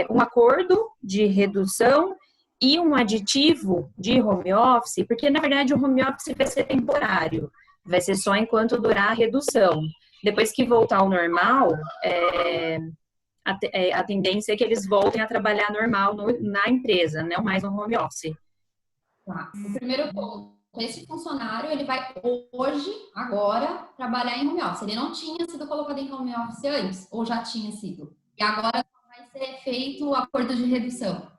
um acordo de redução e um aditivo de home office, porque, na verdade, o home office vai ser temporário, vai ser só enquanto durar a redução. Depois que voltar ao normal, a tendência é que eles voltem a trabalhar normal na empresa, não mais no home office. Tá. O primeiro ponto, esse funcionário, ele vai hoje, agora, trabalhar em home office. Ele não tinha sido colocado em home office antes, ou já tinha sido? E agora vai ser feito o acordo de redução.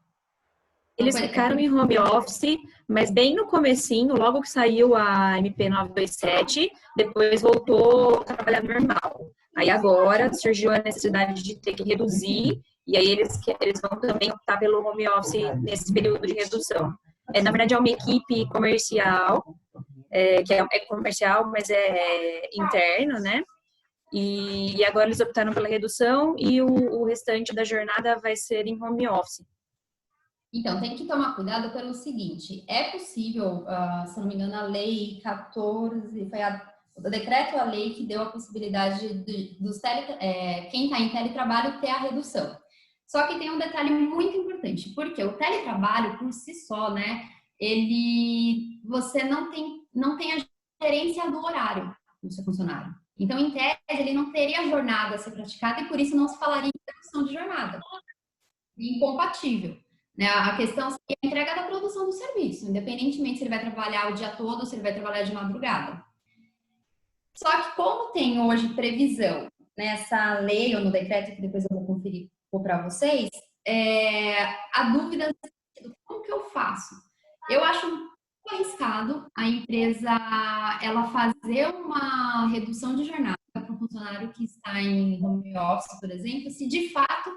Eles ficaram em home office, mas bem no comecinho, logo que saiu a MP 927, depois voltou a trabalhar normal. Aí agora surgiu a necessidade de ter que reduzir, e aí eles vão também optar pelo home office nesse período de redução. Na verdade, é uma equipe comercial, que é comercial, mas é interno, né? E agora eles optaram pela redução e o restante da jornada vai ser em home office. Então, tem que tomar cuidado pelo seguinte, é possível, se não me engano, a lei 14, o decreto, a lei que deu a possibilidade dos quem está em teletrabalho ter a redução. Só que tem um detalhe muito importante, porque o teletrabalho por si só, né, você não tem a gerência do horário do seu funcionário. Então, em tese, ele não teria jornada a ser praticada e por isso não se falaria em redução de jornada. Incompatível. Né? A questão seria a entrega da produção do serviço, independentemente se ele vai trabalhar o dia todo ou se ele vai trabalhar de madrugada. Só que como tem hoje previsão nessa lei ou no decreto, que depois eu vou conferir para vocês, a dúvida é como que eu faço? Eu acho um pouco arriscado a empresa ela fazer uma redução de jornada para um funcionário que está em home office, por exemplo, se de fato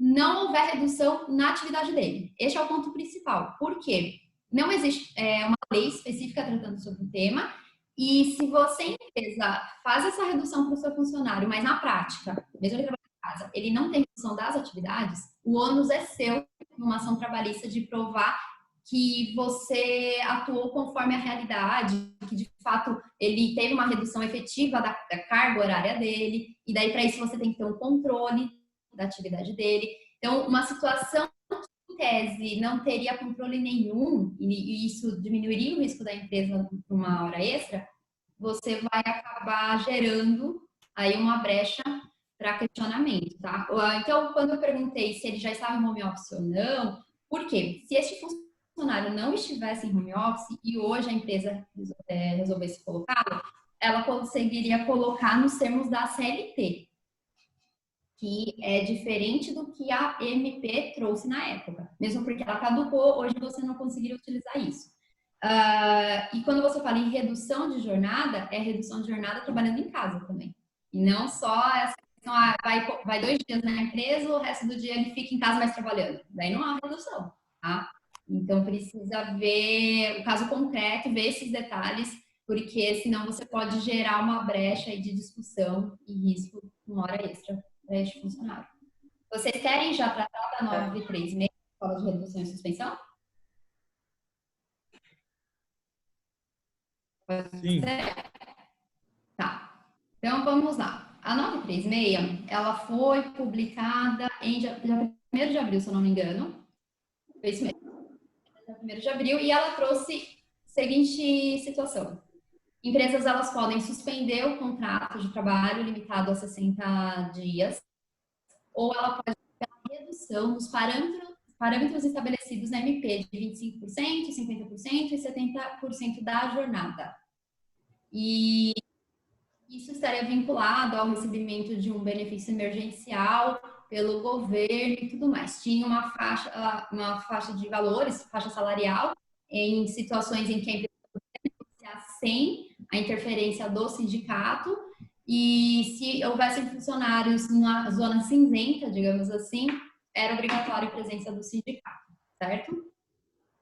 não houver redução na atividade dele. Este é o ponto principal. Por quê? Não existe uma lei específica tratando sobre o tema, e se você, empresa, faz essa redução para o seu funcionário, mas na prática, mesmo ele trabalhando em casa, ele não tem redução das atividades, o ônus é seu, numa ação trabalhista, de provar que você atuou conforme a realidade, que de fato ele teve uma redução efetiva da carga horária dele, e daí para isso você tem que ter um controle da atividade dele. Então, uma situação que, em tese, não teria controle nenhum, e isso diminuiria o risco da empresa por uma hora extra, você vai acabar gerando aí uma brecha para questionamento, tá? Então, quando eu perguntei se ele já estava em home office ou não, por quê? Se este funcionário não estivesse em home office e hoje a empresa resolvesse colocá-lo, ela conseguiria colocar nos termos da CLT, que é diferente do que a MP trouxe na época. Mesmo porque ela caducou, hoje você não conseguiria utilizar isso. E quando você fala em redução de jornada, é redução de jornada trabalhando em casa também. E não só essa questão, vai 2 dias na empresa, o resto do dia ele fica em casa mais trabalhando. Daí não há redução, tá? Então precisa ver o caso concreto, ver esses detalhes, porque senão você pode gerar uma brecha aí de discussão e risco uma hora extra para este funcionário. Vocês querem já tratar da 936, Escola de Redução e Suspensão? Sim. Tá. Então, vamos lá. A 936, ela foi publicada em dia 1º de abril, se eu não me engano. Foi isso mesmo. 1º de abril, e ela trouxe a seguinte situação. Empresas, elas podem suspender o contrato de trabalho limitado a 60 dias, ou ela pode ter a redução dos parâmetros estabelecidos na MP de 25%, 50% e 70% da jornada. E isso estaria vinculado ao recebimento de um benefício emergencial pelo governo e tudo mais. Tinha uma faixa de valores, faixa salarial, em situações em que a empresa poderia negociar sem a interferência do sindicato, e se houvessem funcionários na zona cinzenta, digamos assim, era obrigatória a presença do sindicato, certo?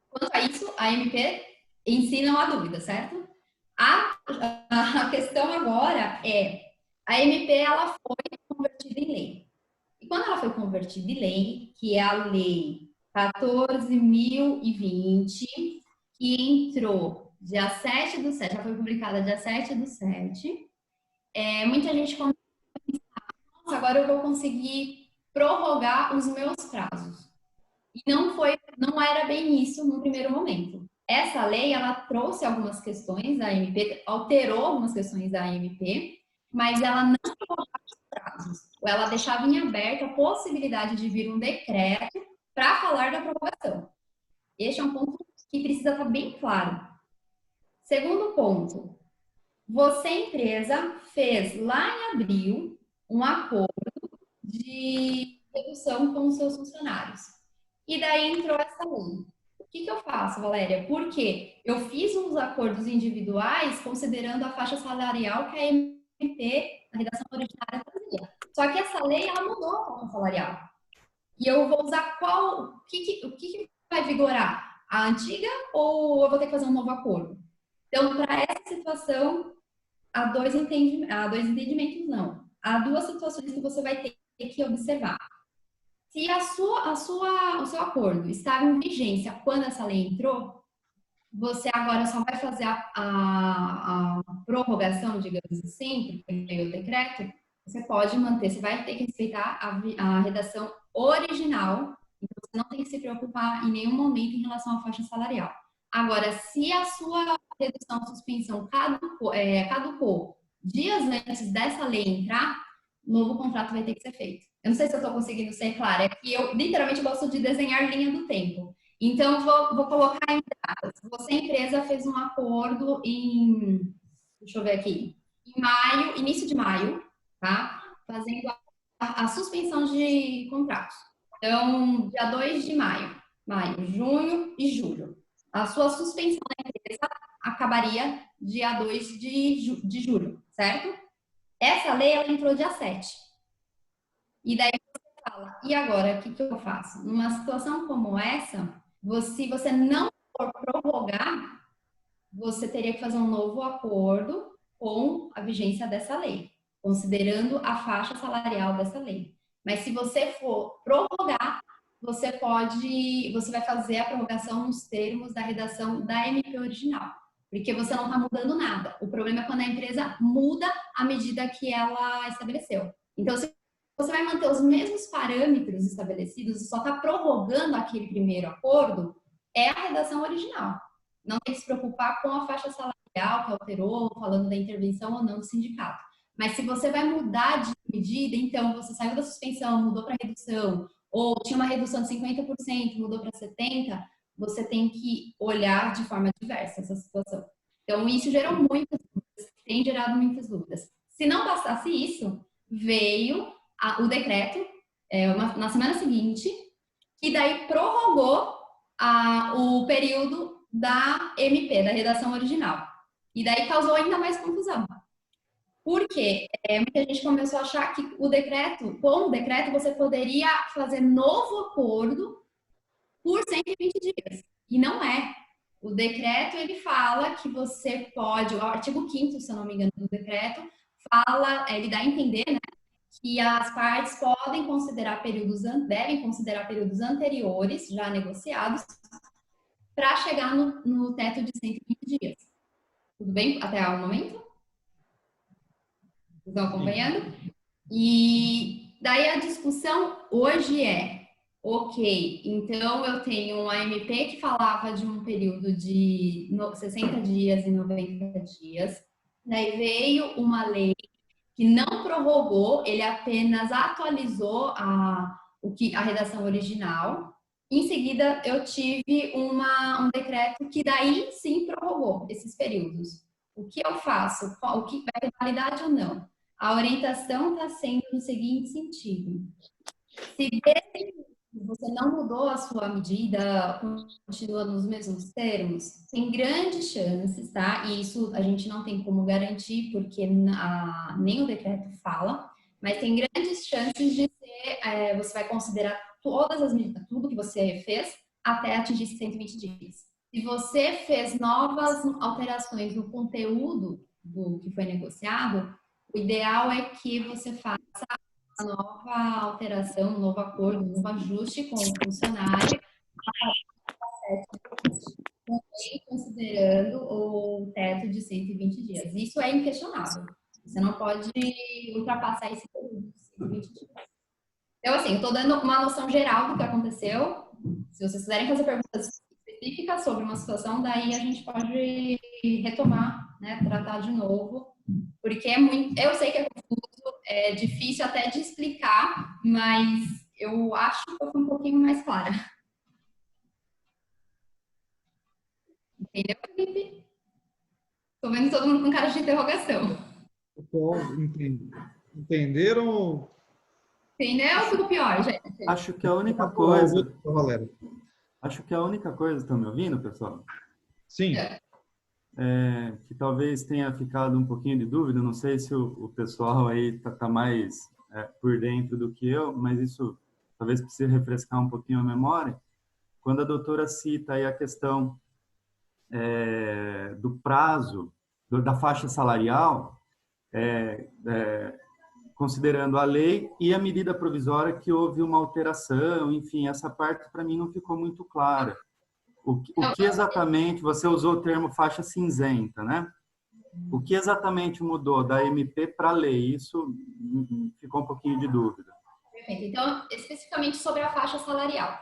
Quanto a isso, a MP em si não há dúvida, certo? A questão agora é, a MP ela foi convertida em lei. E quando ela foi convertida em lei, que é a lei 14.020, que entrou dia 7/7, já foi publicada dia 7/7. Muita gente começa a pensar, nossa, agora eu vou conseguir prorrogar os meus prazos. E não era bem isso no primeiro momento. Essa lei, ela trouxe algumas questões da AMP, alterou algumas questões da AMP, mas ela não prorrogava os prazos. Ela deixava em aberto a possibilidade de vir um decreto para falar da prorrogação. Este é um ponto que precisa estar bem claro. Segundo ponto, você, empresa, fez lá em abril um acordo de redução com os seus funcionários. E daí entrou essa lei. O que eu faço, Valéria? Porque eu fiz uns acordos individuais considerando a faixa salarial que a MP, a redação originária, fazia. Só que essa lei, ela mudou a faixa salarial. E eu vou usar o que vai vigorar? A antiga ou eu vou ter que fazer um novo acordo? Então, para essa situação, há dois entendimentos, não. Há duas situações que você vai ter que observar. Se o seu acordo estava em vigência quando essa lei entrou, você agora só vai fazer a prorrogação, digamos assim, porque veio o decreto, você pode manter, você vai ter que respeitar a redação original, então você não tem que se preocupar em nenhum momento em relação à faixa salarial. Agora, se a sua redução, suspensão caducou dias antes dessa lei entrar, novo contrato vai ter que ser feito. Eu não sei se eu estou conseguindo ser clara, é que eu literalmente gosto de desenhar linha do tempo. Então, vou colocar em datas. Você, empresa, fez um acordo deixa eu ver aqui, em maio, início de maio, tá? Fazendo a suspensão de contratos. Então, dia 2 de maio, junho e julho. A sua suspensão da empresa acabaria dia 2 de julho, certo? Essa lei, ela entrou dia 7. E daí você fala, e agora, o que eu faço? Numa situação como essa, se você não for prorrogar, você teria que fazer um novo acordo com a vigência dessa lei, considerando a faixa salarial dessa lei. Mas se você for prorrogar, você vai fazer a prorrogação nos termos da redação da MP original, porque você não está mudando nada. O problema é quando a empresa muda a medida que ela estabeleceu. Então, se você vai manter os mesmos parâmetros estabelecidos e só está prorrogando aquele primeiro acordo, é a redação original. Não tem que se preocupar com a faixa salarial que alterou, falando da intervenção ou não do sindicato. Mas se você vai mudar de medida, então você saiu da suspensão, mudou para redução, ou tinha uma redução de 50%, mudou para 70%, você tem que olhar de forma diversa essa situação. Então, isso gerou muitas dúvidas, tem gerado muitas dúvidas. Se não bastasse isso, veio o decreto na semana seguinte, que daí prorrogou o período da MP, da redação original. E daí causou ainda mais confusão. Por quê? Muita gente começou a achar que com o decreto você poderia fazer novo acordo por 120 dias. E não é. O decreto, ele fala que você pode, o artigo 5º, se eu não me engano, do decreto, ele dá a entender, né, que as partes devem considerar períodos anteriores, já negociados, para chegar no teto de 120 dias. Tudo bem até o momento? Estão acompanhando? E daí a discussão hoje ok, então eu tenho um AMP que falava de um período de 60 dias e 90 dias. Daí veio uma lei que não prorrogou, ele apenas atualizou a redação original. Em seguida, eu tive um decreto que daí sim prorrogou esses períodos. O que eu faço? O que vai ter validade ou não? A orientação está sendo no seguinte sentido. Se você não mudou a sua medida, continua nos mesmos termos, tem grandes chances, tá? E isso a gente não tem como garantir, porque nem o decreto fala, mas tem grandes chances de você vai considerar todas as medidas, tudo que você fez, até atingir 120 dias. Se você fez novas alterações no conteúdo do que foi negociado, o ideal é que você faça uma nova alteração, um novo acordo, um novo ajuste com o funcionário também considerando o teto de 120 dias. Isso é inquestionável. Você não pode ultrapassar esse período de 120 dias. Então, assim, eu estou dando uma noção geral do que aconteceu. Se vocês quiserem fazer perguntas específicas sobre uma situação, daí a gente pode retomar, né, tratar de novo, porque é muito, eu sei que é confuso, é difícil até de explicar, mas eu acho que eu fui um pouquinho mais clara. Entendeu, Felipe? Estou vendo todo mundo com cara de interrogação. Entenderam? Entendeu? Tudo pior, gente. Acho que a única coisa... Acho que a única coisa... Estão me ouvindo, pessoal? Sim. Que talvez tenha ficado um pouquinho de dúvida, não sei se o pessoal aí tá mais por dentro do que eu, mas isso talvez precise refrescar um pouquinho a memória. Quando a doutora cita aí a questão do prazo, da faixa salarial, considerando a lei e a medida provisória que houve uma alteração, enfim, essa parte para mim não ficou muito clara. O que exatamente, você usou o termo faixa cinzenta, né? O que exatamente mudou da MP para a lei? Isso ficou um pouquinho de dúvida. Perfeito. Então, especificamente sobre a faixa salarial.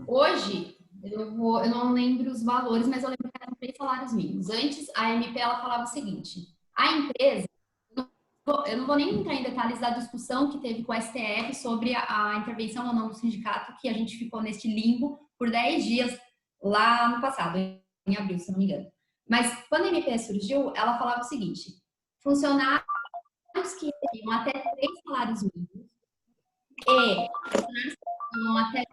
Hoje, eu não lembro os valores, mas eu lembro que eram 3 salários mínimos. Antes, a MP ela falava o seguinte: a empresa, eu não vou nem entrar em detalhes da discussão que teve com o STF sobre a intervenção ou não do sindicato, que a gente ficou neste limbo por 10 dias lá no passado, em abril, se não me engano. Mas quando a MP surgiu, ela falava o seguinte: funcionários que teriam até 3 salários mínimos e funcionários que tinham até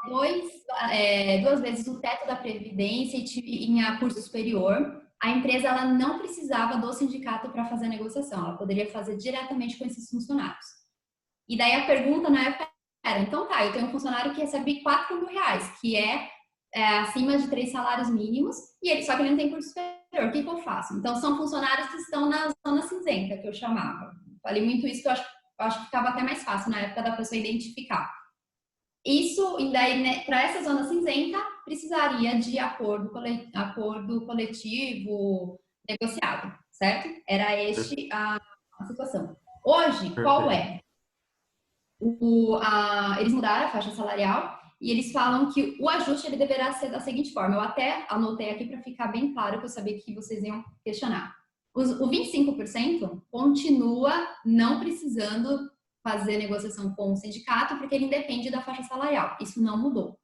2 vezes o teto da Previdência e tinha curso superior, a empresa ela não precisava do sindicato para fazer a negociação, ela poderia fazer diretamente com esses funcionários. E daí a pergunta na época era: então tá, eu tenho um funcionário que recebe R$4.000, que é acima de 3 salários mínimos, só que ele não tem curso superior, o que eu faço? Então são funcionários que estão na zona cinzenta, que eu chamava. Falei muito isso, que eu acho que ficava até mais fácil na época da pessoa identificar. Isso, e daí, né, para essa zona cinzenta, precisaria de acordo coletivo negociado, certo? Era a situação. Hoje, qual é? Eles mudaram a faixa salarial e eles falam que o ajuste ele deverá ser da seguinte forma. Eu até anotei aqui para ficar bem claro, que eu sabia que vocês iam questionar. O 25% continua não precisando fazer negociação com o sindicato, porque ele independe da faixa salarial. Isso não mudou.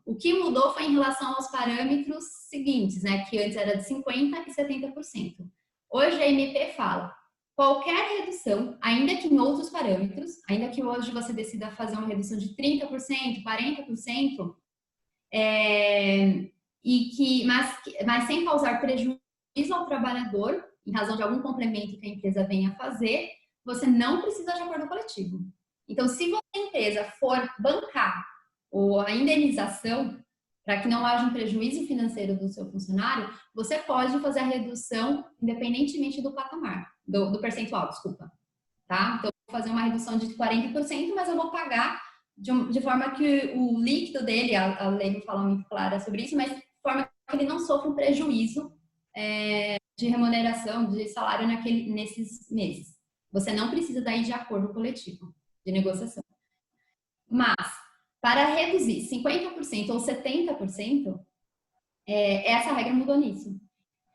O que mudou foi em relação aos parâmetros seguintes, né, que antes era de 50% e 70%. Hoje a MP fala: qualquer redução, ainda que em outros parâmetros, ainda que hoje você decida fazer uma redução de 30%, 40%, mas sem causar prejuízo ao trabalhador, em razão de algum complemento que a empresa venha fazer, você não precisa de acordo coletivo. Então, se a empresa for bancar a indenização para que não haja um prejuízo financeiro do seu funcionário, você pode fazer a redução independentemente do patamar, do percentual, desculpa. Tá? Então, eu vou fazer uma redução de 40%, mas eu vou pagar de forma que o líquido dele, a lei não fala muito clara sobre isso, mas de forma que ele não sofra um prejuízo de remuneração, de salário nesses meses. Você não precisa daí de acordo coletivo, de negociação. Mas, para reduzir 50% ou 70%, essa regra mudou nisso.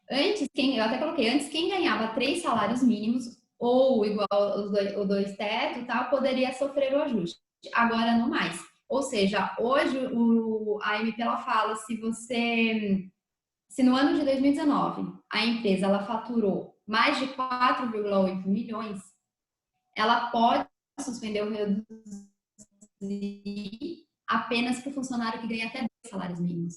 Antes, eu até coloquei, antes quem ganhava 3 salários mínimos ou igual os 2 teto e tal, poderia sofrer o ajuste. Agora não mais. Ou seja, hoje a MP ela fala, se no ano de 2019 a empresa ela faturou mais de 4,8 milhões, ela pode suspender o reduzir apenas para o funcionário que ganha até 2 salários mínimos,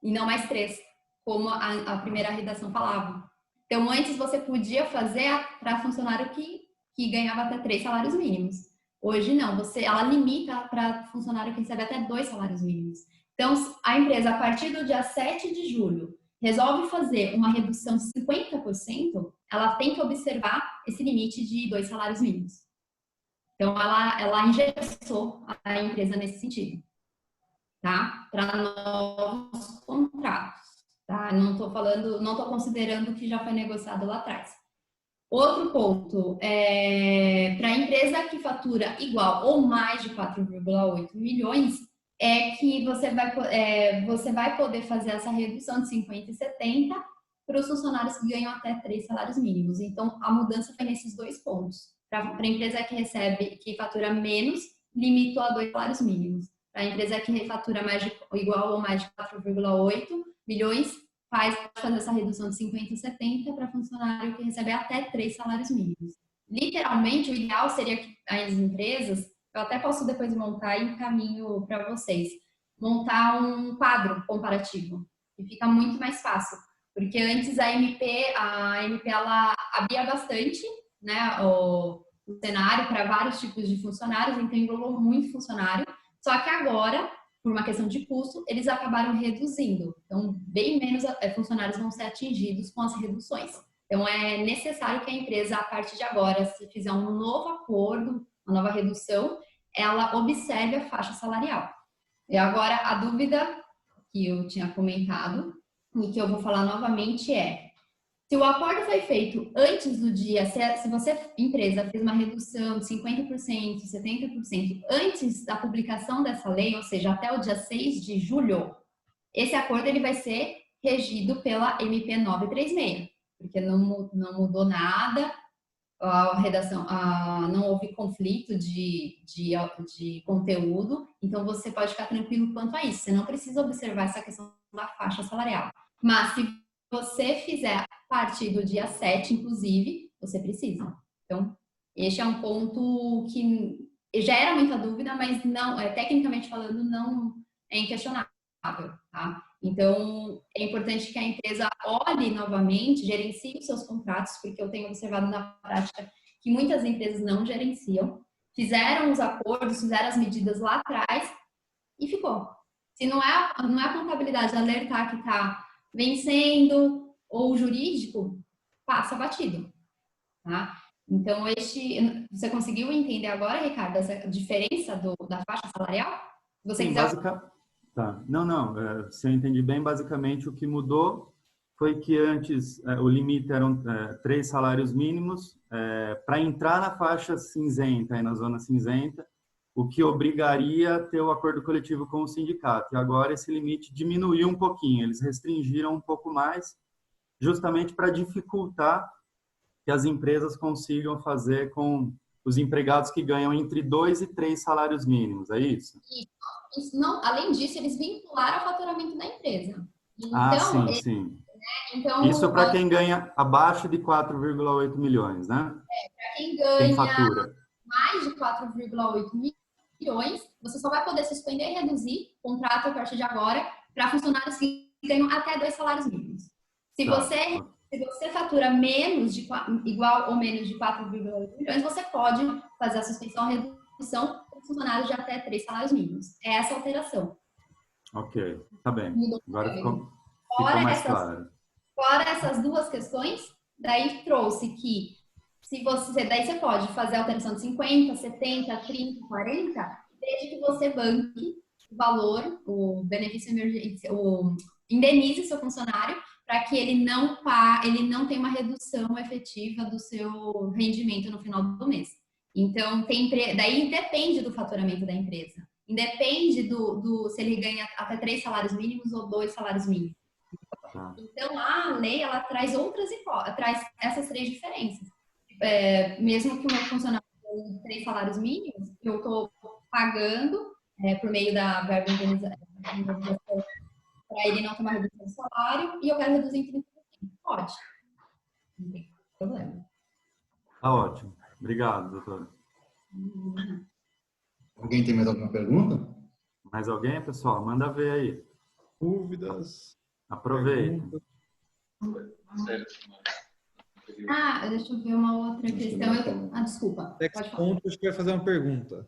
e não mais 3, como a primeira redação falava. Então, antes você podia fazer para funcionário que ganhava até 3 salários mínimos. Hoje não, ela limita para funcionário que recebe até 2 salários mínimos. Então, a empresa, a partir do dia 7 de julho, resolve fazer uma redução de 50%, ela tem que observar esse limite de 2 salários mínimos. Então, ela engessou a empresa nesse sentido. tá? Para novos contratos, tá? Não estou considerando o que já foi negociado lá atrás. Outro ponto, para a empresa que fatura igual ou mais de 4,8 milhões, é que você vai poder fazer essa redução de 50 e 70 para os funcionários que ganham até 3 salários mínimos. Então, a mudança foi nesses 2 pontos. Para a empresa que fatura menos, limitou a 2 salários mínimos. Para a empresa que fatura igual ou mais de 4,8 milhões, pode fazer essa redução de 50 e 70 para funcionário que recebe até 3 salários mínimos. Literalmente, o ideal seria que as empresas, eu até posso depois montar e encaminho para vocês, montar um quadro comparativo, que fica muito mais fácil. Porque antes a MP ela abria bastante, né, o cenário para vários tipos de funcionários, então englobou muito funcionário. Só que agora, por uma questão de custo, eles acabaram reduzindo. Então, bem menos funcionários vão ser atingidos com as reduções. Então, é necessário que a empresa, a partir de agora, se fizer um novo acordo, uma nova redução, ela observe a faixa salarial. E agora, a dúvida que eu tinha comentado, e que eu vou falar novamente se o acordo foi feito antes do dia, se você, empresa, fez uma redução de 50%, 70% antes da publicação dessa lei, ou seja, até o dia 6 de julho, esse acordo ele vai ser regido pela MP 936, porque não mudou nada, a redação, não houve conflito de conteúdo, então você pode ficar tranquilo quanto a isso, você não precisa observar essa questão da faixa salarial. Mas se você fizer a partir do dia 7, inclusive, você precisa. Então, este é um ponto que gera muita dúvida, mas não, tecnicamente falando, não é inquestionável, tá? Então, é importante que a empresa olhe novamente, gerencie os seus contratos, porque eu tenho observado na prática que muitas empresas não gerenciam, fizeram os acordos, fizeram as medidas lá atrás e ficou. Se não é a contabilidade alertar que está vencendo ou o jurídico, passa batido, tá? Então, você conseguiu entender agora, Ricardo, essa diferença da faixa salarial? Se você quiser... Tá. Não, se eu entendi bem, basicamente o que mudou foi que antes o limite eram 3 salários mínimos. Para entrar na faixa cinzenta, na zona cinzenta, o que obrigaria a ter o acordo coletivo com o sindicato. E agora esse limite diminuiu um pouquinho, eles restringiram um pouco mais, justamente para dificultar que as empresas consigam fazer com os empregados que ganham entre 2 e 3 salários mínimos, é isso? Isso não, além disso, eles vincularam o faturamento da empresa. Então, sim. Então, isso para quem ganha abaixo de 4,8 milhões, né? Para quem ganha quem fatura mais de 4,8 milhões, você só vai poder suspender e reduzir o contrato a partir de agora para funcionários que ganham até 2 salários mínimos. Se você fatura igual ou menos de 4,8 milhões, você pode fazer a suspensão ou redução para funcionários de até 3 salários mínimos. É essa a alteração. Ok, tá bem. Agora ficou mais claro. Fora essas 2 questões, daí trouxe que daí você pode fazer a alteração de 50, 70, 30, 40, desde que você banque o valor, o benefício emergencial, indenize seu funcionário para que ele não tenha uma redução efetiva do seu rendimento no final do mês. Então, daí depende do faturamento da empresa. Independe se ele ganha até 3 salários mínimos ou 2 salários mínimos. Então, a lei, ela traz traz essas 3 diferenças. Mesmo que o meu funcionário tenha 3 salários mínimos, eu estou pagando por meio da verba indenização para ele não ter uma redução de salário e eu quero reduzir em 30%. Pode. Não tem problema. Tá ótimo. Obrigado, doutora. Alguém tem mais alguma pergunta? Mais alguém, pessoal? Manda ver aí. Dúvidas? Aproveita. Deixa eu ver uma outra questão. Desculpa. Next ponto, acho que vai fazer uma pergunta.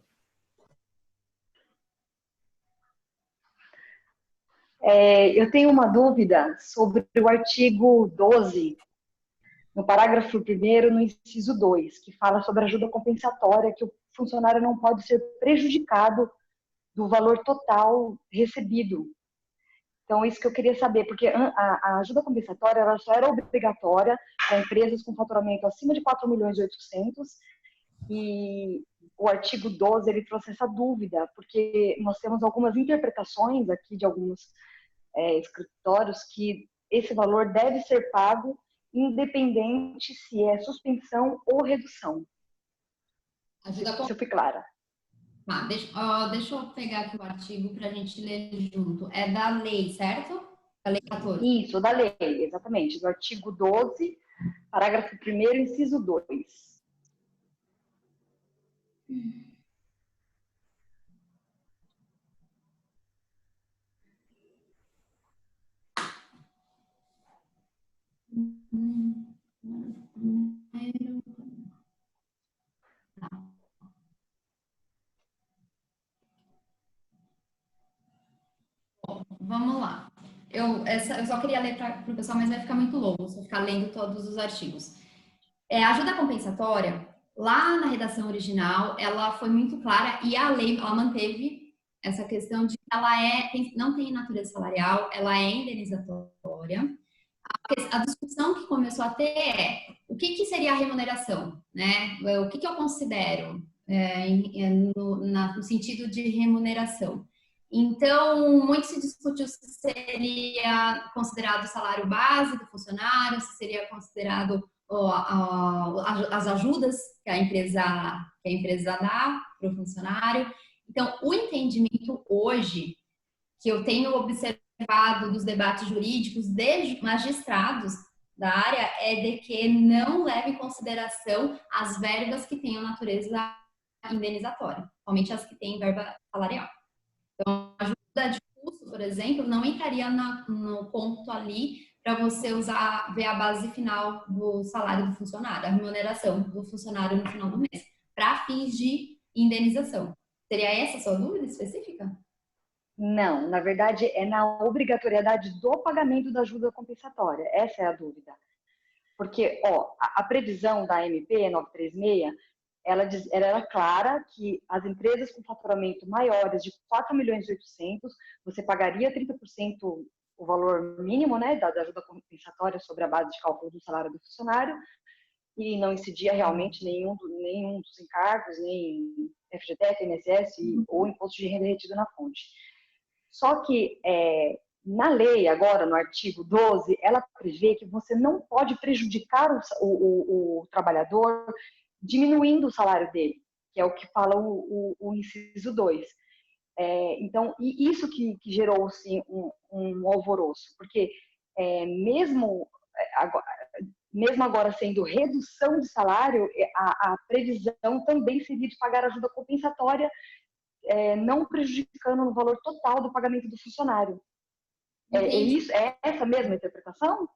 Eu tenho uma dúvida sobre o artigo 12, no parágrafo 1º, no inciso 2, que fala sobre ajuda compensatória, que o funcionário não pode ser prejudicado do valor total recebido. Então, isso que eu queria saber, porque a ajuda compensatória ela só era obrigatória para empresas com faturamento acima de 4.800.000, e o artigo 12 ele trouxe essa dúvida, porque nós temos algumas interpretações aqui de alguns escritórios que esse valor deve ser pago independente se é suspensão ou redução. Se eu fui clara. Ah, deixa eu pegar aqui o artigo para a gente ler junto. É da lei, certo? Da lei 14. Isso, da lei, exatamente. Do artigo 12, parágrafo 1º, inciso 2. Vamos lá. Eu só queria ler para o pessoal, mas vai ficar muito longo se eu ficar lendo todos os artigos. A ajuda compensatória, lá na redação original, ela foi muito clara e a lei ela manteve essa questão de que ela não tem natureza salarial, ela é indenizatória. A discussão que começou a ter o que seria a remuneração, né? O que eu considero no sentido de remuneração. Então, muito se discutiu se seria considerado o salário base do funcionário, se seria considerado as ajudas que a empresa dá para o funcionário. Então, o entendimento hoje, que eu tenho observado dos debates jurídicos de magistrados da área, é de que não leva em consideração as verbas que tenham natureza indenizatória, somente as que têm verba salarial. Então, a ajuda de custo, por exemplo, não entraria no ponto ali para você ver a base final do salário do funcionário, a remuneração do funcionário no final do mês, para fins de indenização. Seria essa a sua dúvida específica? Não, na verdade é na obrigatoriedade do pagamento da ajuda compensatória. Essa é a dúvida. Porque a previsão da MP 936, ela era clara que as empresas com faturamento maiores de 4.800.000, você pagaria 30% o valor mínimo, né, da ajuda compensatória sobre a base de cálculo do salário do funcionário, e não incidia realmente nenhum dos encargos, nem FGTS, INSS ou imposto de renda retido na fonte. Só que na lei, agora, no artigo 12, ela prevê que você não pode prejudicar o trabalhador diminuindo o salário dele, que é o que fala o inciso 2. Então, e isso que gerou assim, um alvoroço, porque mesmo agora sendo redução de salário, a previsão também seria de pagar ajuda compensatória, não prejudicando no valor total do pagamento do funcionário. É essa mesma interpretação?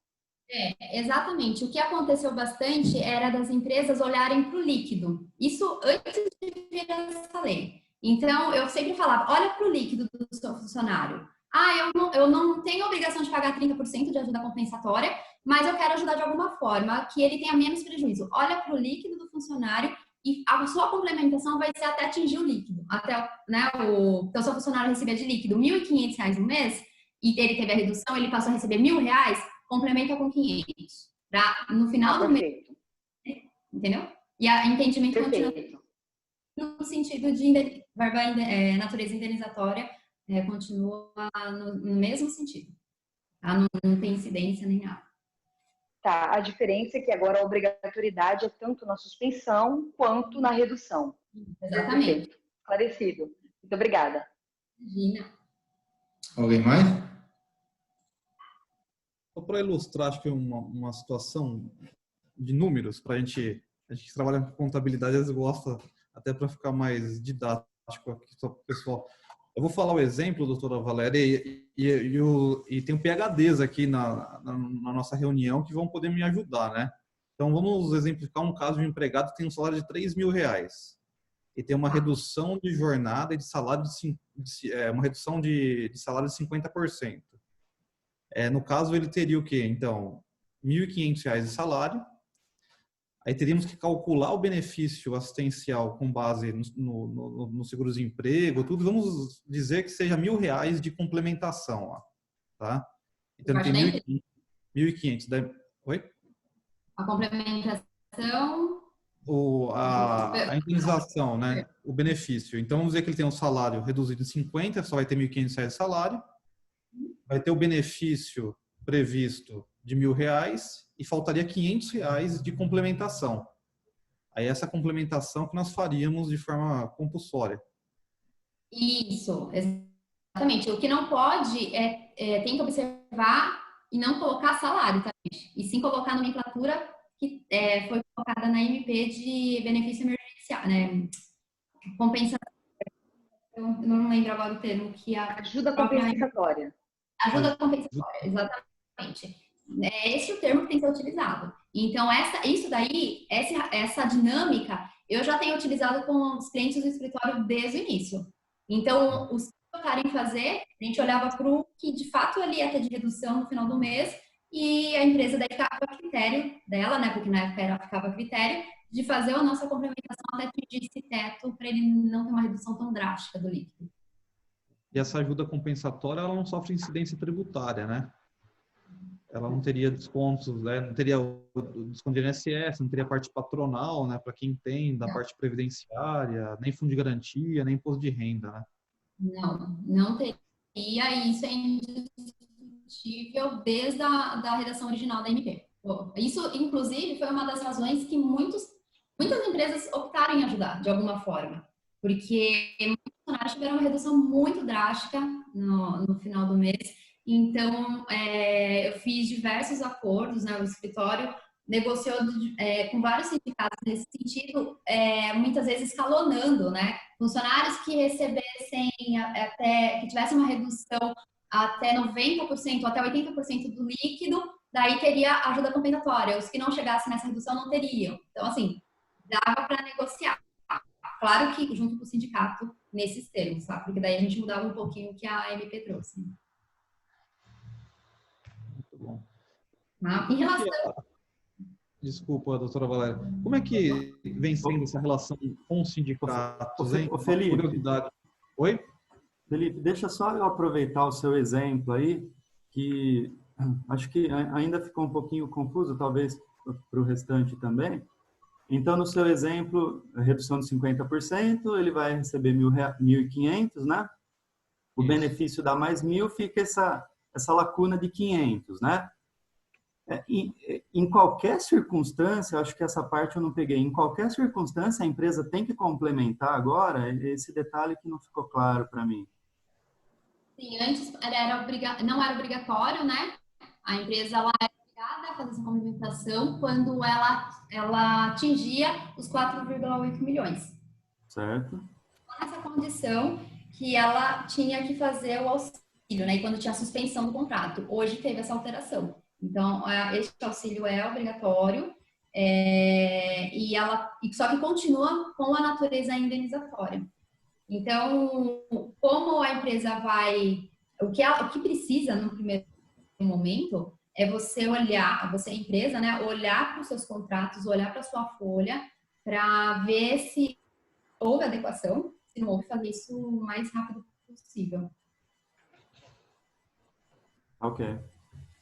Exatamente. O que aconteceu bastante era das empresas olharem para o líquido. Isso antes de vir essa lei. Então, eu sempre falava, olha para o líquido do seu funcionário. Eu não tenho obrigação de pagar 30% de ajuda compensatória, mas eu quero ajudar de alguma forma que ele tenha menos prejuízo. Olha para o líquido do funcionário e a sua complementação vai ser até atingir o líquido. Então, se o funcionário receber de líquido R$ 1.500 no mês e ele teve a redução, ele passou a receber R$ 1.000, complementa com 500. No final do mês. Entendeu? E o entendimento continua no sentido de natureza indenizatória, continua no mesmo sentido. Tá? Não tem incidência nem nada. Tá, a diferença é que agora a obrigatoriedade é tanto na suspensão quanto na redução. Exatamente. Perfeito. Esclarecido. Muito obrigada. Imagina. Alguém mais? Só para ilustrar, acho que uma situação de números, para a gente que trabalha com contabilidade, às vezes gosta, até para ficar mais didático aqui para o pessoal. Eu vou falar o exemplo, doutora Valéria, e tem PhDs aqui na nossa reunião que vão poder me ajudar, né? Então, vamos exemplificar um caso de um empregado que tem um salário de R$3.000 e tem uma redução de jornada e de salário uma redução de salário de 50%. No caso, ele teria o quê? Então, R$1.500 de salário, Aí teríamos que calcular o benefício assistencial com base no seguro-desemprego, tudo. Vamos dizer que seja R$1.000 de complementação, ó, tá? Então tem 1.500. Oi? A complementação... A indenização, né? O benefício. Então, vamos dizer que ele tem um salário reduzido em 50, só vai ter R$1.500 de salário. Vai ter o benefício previsto de R$1.000 e faltaria R$500 de complementação. Aí essa complementação que nós faríamos de forma compulsória. Isso, exatamente. O que não pode tem que observar e não colocar salário, tá, gente? E sim colocar a nomenclatura que foi colocada na MP de benefício emergencial, né? Compensação. Eu não lembro agora o termo que ajuda compensatória. Ajuda compensatória, exatamente. É esse o termo que tem que ser utilizado. Então, essa dinâmica, eu já tenho utilizado com os clientes do escritório desde o início. Então, os que tocarem fazer, a gente olhava para o que de fato ele ia ter de redução no final do mês, e a empresa daí ficava a critério dela, né? Porque na época ficava a critério de fazer a nossa complementação até atingir esse teto para ele não ter uma redução tão drástica do líquido. E essa ajuda compensatória, ela não sofre incidência tributária, né? Ela não teria descontos, né? Não teria o desconto de INSS, não teria parte patronal, né? Para quem tem, da parte previdenciária, nem fundo de garantia, nem imposto de renda, né? Não teria, e isso é indiscutível desde a redação original da MP. Isso, inclusive, foi uma das razões que muitas empresas optaram em ajudar, de alguma forma, porque muitos funcionários tiveram uma redução muito drástica no final do mês. Então, eu fiz diversos acordos, né? O escritório negociou com vários sindicatos nesse sentido, muitas vezes escalonando, né? Funcionários que recebessem que tivessem uma redução até 90%, até 80% do líquido, daí teria ajuda compensatória. Os que não chegassem nessa redução não teriam. Então, assim, dava para negociar. Claro que junto com o sindicato nesses termos, tá? Porque daí a gente mudava um pouquinho o que a MP trouxe. Muito bom. Em relação... Desculpa, doutora Valéria. Como é que vem sendo essa relação com os sindicatos, hein? Felipe. Curiosidade. Oi? Felipe, deixa só eu aproveitar o seu exemplo aí, que acho que ainda ficou um pouquinho confuso, talvez para o restante também. Então, no seu exemplo, redução de 50%, ele vai receber 1.500, né? O benefício dá mais 1.000, fica essa lacuna de 500, né? Em qualquer circunstância, acho que essa parte eu não peguei, em qualquer circunstância a empresa tem que complementar agora esse detalhe que não ficou claro para mim. Sim, antes não era obrigatório, né? A empresa ela era obrigada a fazer essa complementação quando ela atingia os 4,8 milhões. Certo. Nessa condição que ela tinha que fazer o auxílio, né? E quando tinha a suspensão do contrato. Hoje teve essa alteração. Então, este auxílio é obrigatório, só que continua com a natureza indenizatória. Então, como a empresa o que precisa no primeiro momento é você olhar, você empresa, né, olhar para os seus contratos, olhar para a sua folha, para ver se houve adequação, se não houve, fazer isso o mais rápido possível. Ok.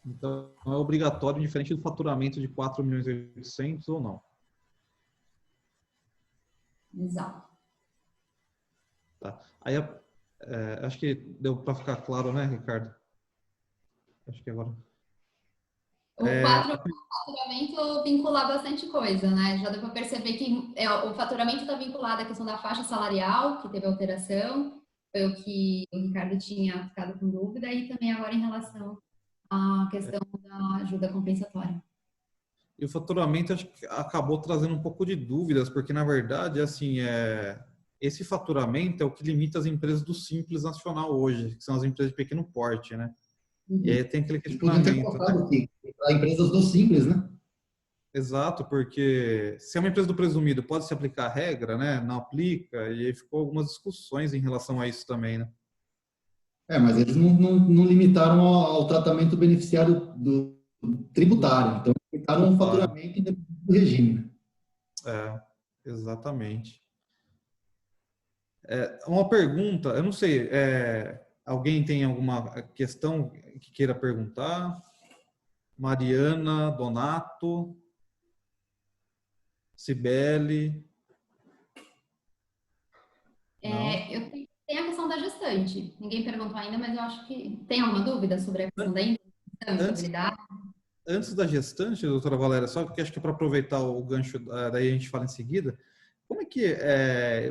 Então, é obrigatório, diferente do faturamento de 4.800.000 ou não? Exato. Tá. Aí, acho que deu para ficar claro, né, Ricardo? Acho que agora... O faturamento vincula bastante coisa, né? Já deu para perceber que o faturamento está vinculado à questão da faixa salarial, que teve alteração, foi o que o Ricardo tinha ficado com dúvida, e também agora em relação à questão da ajuda compensatória. E o faturamento acho que acabou trazendo um pouco de dúvidas, porque na verdade, assim, esse faturamento é o que limita as empresas do Simples Nacional hoje, que são as empresas de pequeno porte, né? E aí tem aquele questionamento. Para empresas do Simples, né? Exato, porque se é uma empresa do presumido, pode se aplicar a regra, né? Não aplica, e aí ficou algumas discussões em relação a isso também, né? Mas eles não limitaram ao tratamento beneficiário do tributário, então limitaram o faturamento independente do regime, né? Exatamente. Uma pergunta, eu não sei, alguém tem alguma questão que queira perguntar? Mariana, Donato, Cibele? Tem a questão da gestante. Ninguém perguntou ainda, mas eu acho que tem alguma dúvida sobre a questão da estabilidade? Antes da gestante, doutora Valéria, só que acho que para aproveitar o gancho, daí a gente fala em seguida, como é que,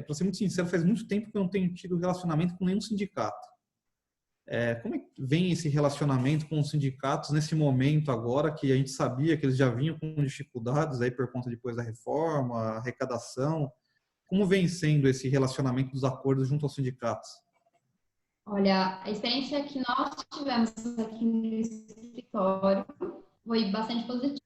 para ser muito sincero, faz muito tempo que eu não tenho tido relacionamento com nenhum sindicato. Como é que vem esse relacionamento com os sindicatos nesse momento agora que a gente sabia que eles já vinham com dificuldades aí por conta depois da reforma, arrecadação? Como vem sendo esse relacionamento dos acordos junto aos sindicatos? Olha, a experiência que nós tivemos aqui no escritório foi bastante positiva.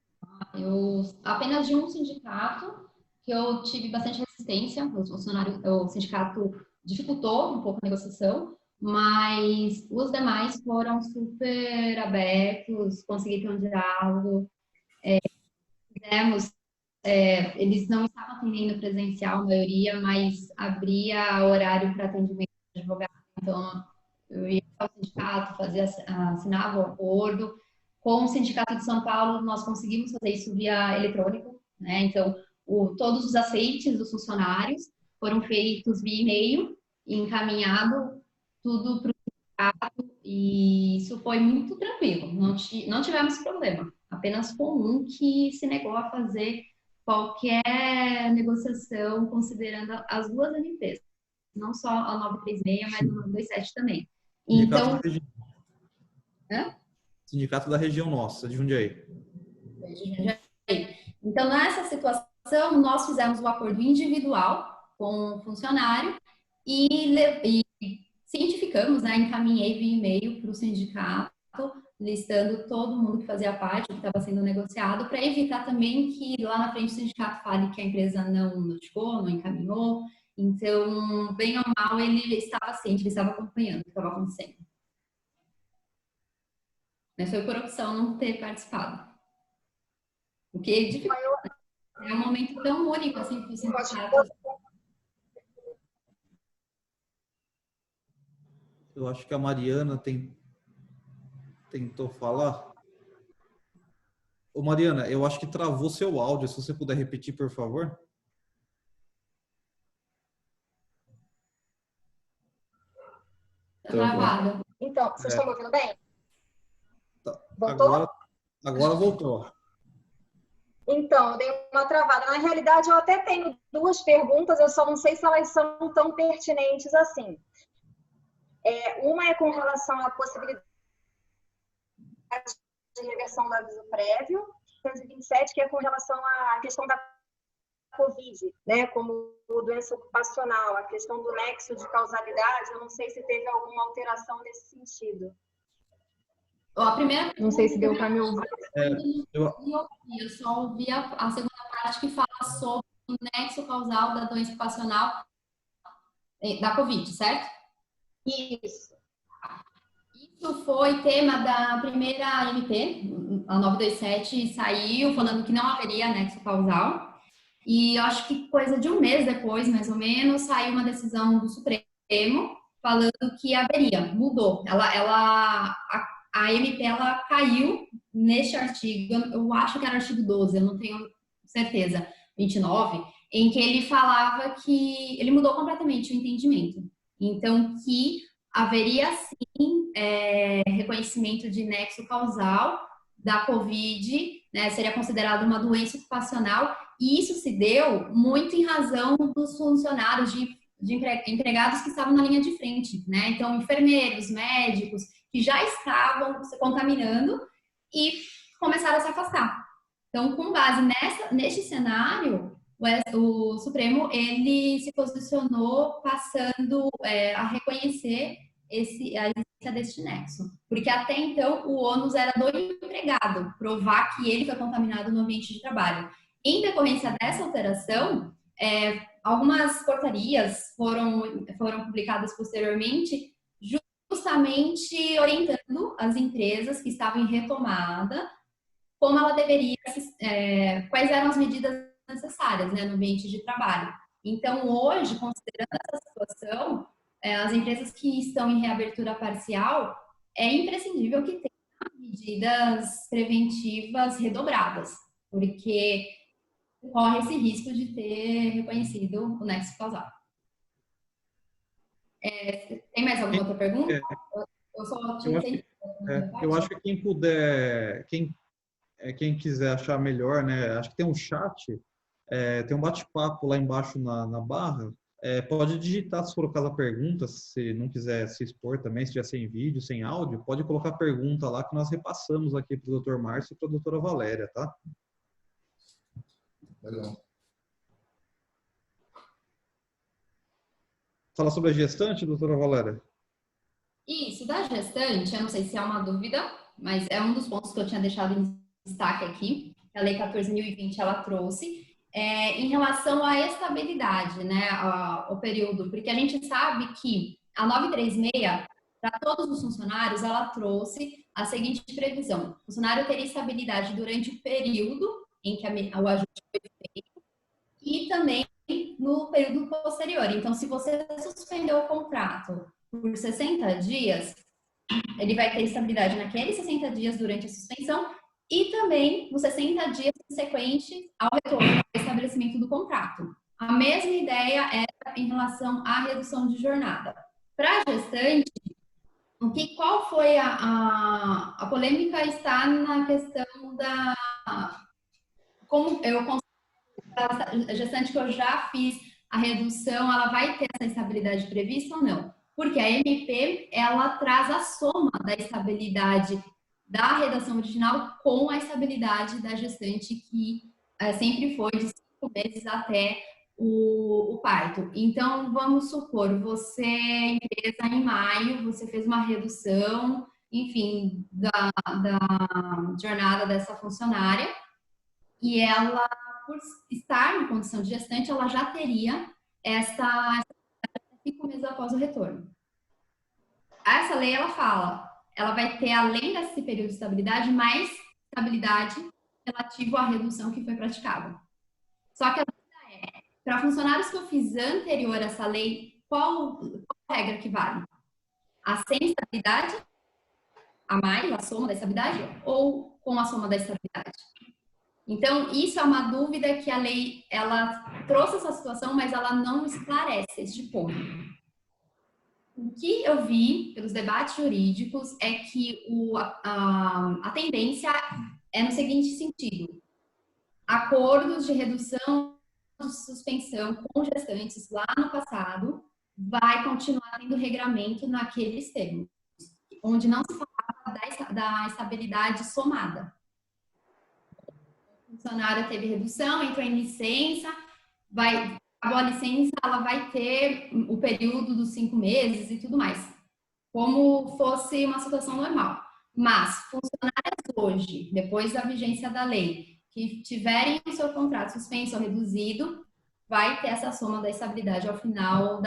Apenas de um sindicato que eu tive bastante resistência, o sindicato dificultou um pouco a negociação, mas os demais foram super abertos, consegui ter um diálogo, eles não estavam atendendo presencial, a maioria, mas abria horário para atendimento de advogado, então eu ia ao sindicato, assinava o acordo. Com o Sindicato de São Paulo, nós conseguimos fazer isso via eletrônico, né? Então, todos os aceites dos funcionários foram feitos via e-mail, encaminhado tudo para o sindicato, e isso foi muito tranquilo, não tivemos problema, apenas com um que se negou a fazer qualquer negociação considerando as duas MPs, não só a 936, mas a 927 também. Então, Sindicato da região nossa, de Jundiaí. Então, nessa situação, nós fizemos o acordo individual com o funcionário e cientificamos, né, encaminhei via e-mail para o sindicato, listando todo mundo que fazia parte, que estava sendo negociado, para evitar também que lá na frente o sindicato fale que a empresa não notificou, não encaminhou. Então, bem ou mal, ele estava ciente, ele estava acompanhando o que estava acontecendo. Mas foi por opção não ter participado. O que é um momento tão único assim para o sindicato. Eu acho que a Mariana tentou falar. Ô Mariana, eu acho que travou seu áudio. Se você puder repetir, por favor. Travado. Então, vocês estão me ouvindo bem? Voltou? Agora voltou. Então, eu dei uma travada. Na realidade, eu até tenho duas perguntas, eu só não sei se elas são tão pertinentes assim. Uma é com relação à possibilidade de reversão do aviso prévio, 127, que é com relação à questão da Covid, né, como doença ocupacional, a questão do nexo de causalidade, eu não sei se teve alguma alteração nesse sentido. A primeira, não sei se deu para me ouvir. Eu só ouvi a segunda parte que fala sobre o nexo causal da doença ocupacional da Covid, certo? Isso. Isso foi tema da primeira MP, a 927 saiu falando que não haveria nexo causal. E eu acho que coisa de um mês depois, mais ou menos, saiu uma decisão do Supremo falando que haveria, mudou. A MP ela caiu neste artigo, eu acho que era o artigo 12, eu não tenho certeza, 29, em que ele falava que ele mudou completamente o entendimento. Então, que haveria sim reconhecimento de nexo causal da Covid, né, seria considerado uma doença ocupacional, e isso se deu muito em razão dos funcionários de empregados que estavam na linha de frente, né? Então, enfermeiros, médicos, que já estavam se contaminando e começaram a se afastar. Então, com base neste cenário, o Supremo ele se posicionou passando a reconhecer a existência deste nexo. Porque até então o ônus era do empregado provar que ele foi contaminado no ambiente de trabalho. Em decorrência dessa alteração, algumas portarias foram publicadas posteriormente, justamente orientando as empresas que estavam em retomada como ela deveria, quais eram as medidas necessárias, né, no ambiente de trabalho. Então, hoje, considerando essa situação, as empresas que estão em reabertura parcial, é imprescindível que tenham medidas preventivas redobradas, porque corre esse risco de ter reconhecido o nexo causal. Tem mais alguma outra pergunta? Eu só te entendi. Eu acho que quem puder, quem quiser achar melhor, né? Acho que tem um chat, tem um bate-papo lá embaixo na barra. Pode digitar, se for o caso, a pergunta, se não quiser se expor também, se tiver sem vídeo, sem áudio, pode colocar a pergunta lá que nós repassamos aqui para o Dr. Márcio e para a doutora Valéria, tá? Legal. Fala sobre a gestante, doutora Valéria? Isso, da gestante, eu não sei se é uma dúvida, mas é um dos pontos que eu tinha deixado em destaque aqui, a Lei 14.020 ela trouxe, em relação à estabilidade, né, o período, porque a gente sabe que a 936, para todos os funcionários, ela trouxe a seguinte previsão: o funcionário teria estabilidade durante o período em que o ajuste foi feito e também no período posterior. Então, se você suspendeu o contrato por 60 dias, ele vai ter estabilidade naqueles 60 dias durante a suspensão e também nos 60 dias subsequentes ao retorno ao estabelecimento do contrato. A mesma ideia era em relação à redução de jornada. Para a gestante, qual foi a polêmica está na questão da... Como eu considero a gestante que eu já fiz a redução, ela vai ter essa estabilidade prevista ou não? Porque a MP, ela traz a soma da estabilidade da redação original com a estabilidade da gestante, que sempre foi de 5 meses até o parto. Então, vamos supor, você, empresa, em maio, você fez uma redução, enfim, da jornada dessa funcionária, e ela, por estar em condição de gestante, ela já teria essa 5 meses após o retorno. Essa lei, ela fala, ela vai ter, além desse período de estabilidade, mais estabilidade relativo à redução que foi praticada. Só que a dúvida é, para funcionários que eu fiz anterior a essa lei, qual regra que vale? A sem estabilidade, a mais, a soma da estabilidade, ou com a soma da estabilidade? Então, isso é uma dúvida que a lei, ela trouxe essa situação, mas ela não esclarece este ponto. O que eu vi pelos debates jurídicos é que a tendência é no seguinte sentido: acordos de redução de suspensão com gestantes lá no passado vai continuar tendo regramento naqueles termos, onde não se falava da estabilidade somada. O funcionário teve redução, entrou em licença, acabou a licença, ela vai ter o período dos 5 meses e tudo mais, como fosse uma situação normal. Mas funcionários hoje, depois da vigência da lei, que tiverem o seu contrato suspenso ou reduzido, vai ter essa soma da estabilidade ao final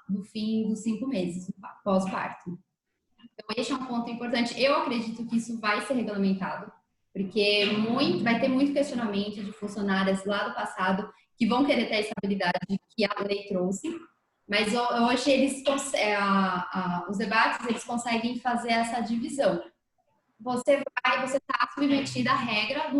do fim dos 5 meses pós-parto. Então, esse é um ponto importante. Eu acredito que isso vai ser regulamentado, porque vai ter muito questionamento de funcionárias lá do passado que vão querer ter a estabilidade que a lei trouxe, mas hoje os debates eles conseguem fazer essa divisão. Você está submetido à regra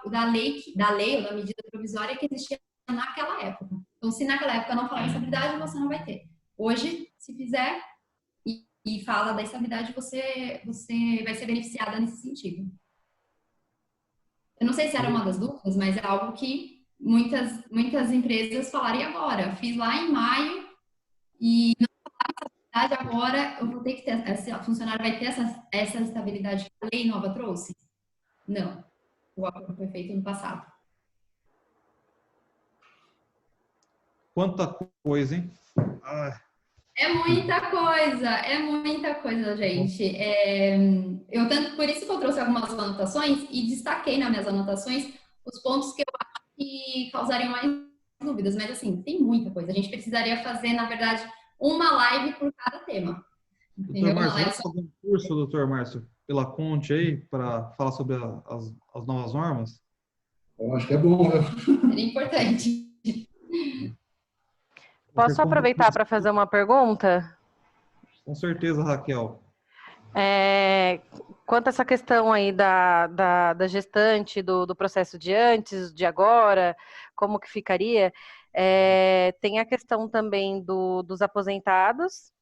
da lei ou da medida provisória que existia naquela época. Então, se naquela época não falava estabilidade, você não vai ter. Hoje, se fizer e fala da estabilidade, você vai ser beneficiada nesse sentido. Eu não sei se era uma das dúvidas, mas é algo que muitas empresas falaram: e agora? Fiz lá em maio e não falava estabilidade, agora eu vou ter que ter, a funcionária vai ter essa estabilidade que a lei nova trouxe? Não. O acordo foi feito no passado. Quanta coisa, hein? É muita coisa, gente. Por isso que eu trouxe algumas anotações e destaquei nas minhas anotações os pontos que eu acho que causariam mais dúvidas. Mas, assim, tem muita coisa. A gente precisaria fazer, na verdade, uma live por cada tema. Doutor Márcio, vamos fazer um curso, doutor Márcio, pela Conte aí, para falar sobre as novas normas? Eu acho que é bom, viu? Seria importante. Posso aproveitar para fazer uma pergunta? Com certeza, Raquel. Quanto a essa questão aí da gestante, do processo de antes, de agora, como que ficaria? Tem a questão também dos aposentados,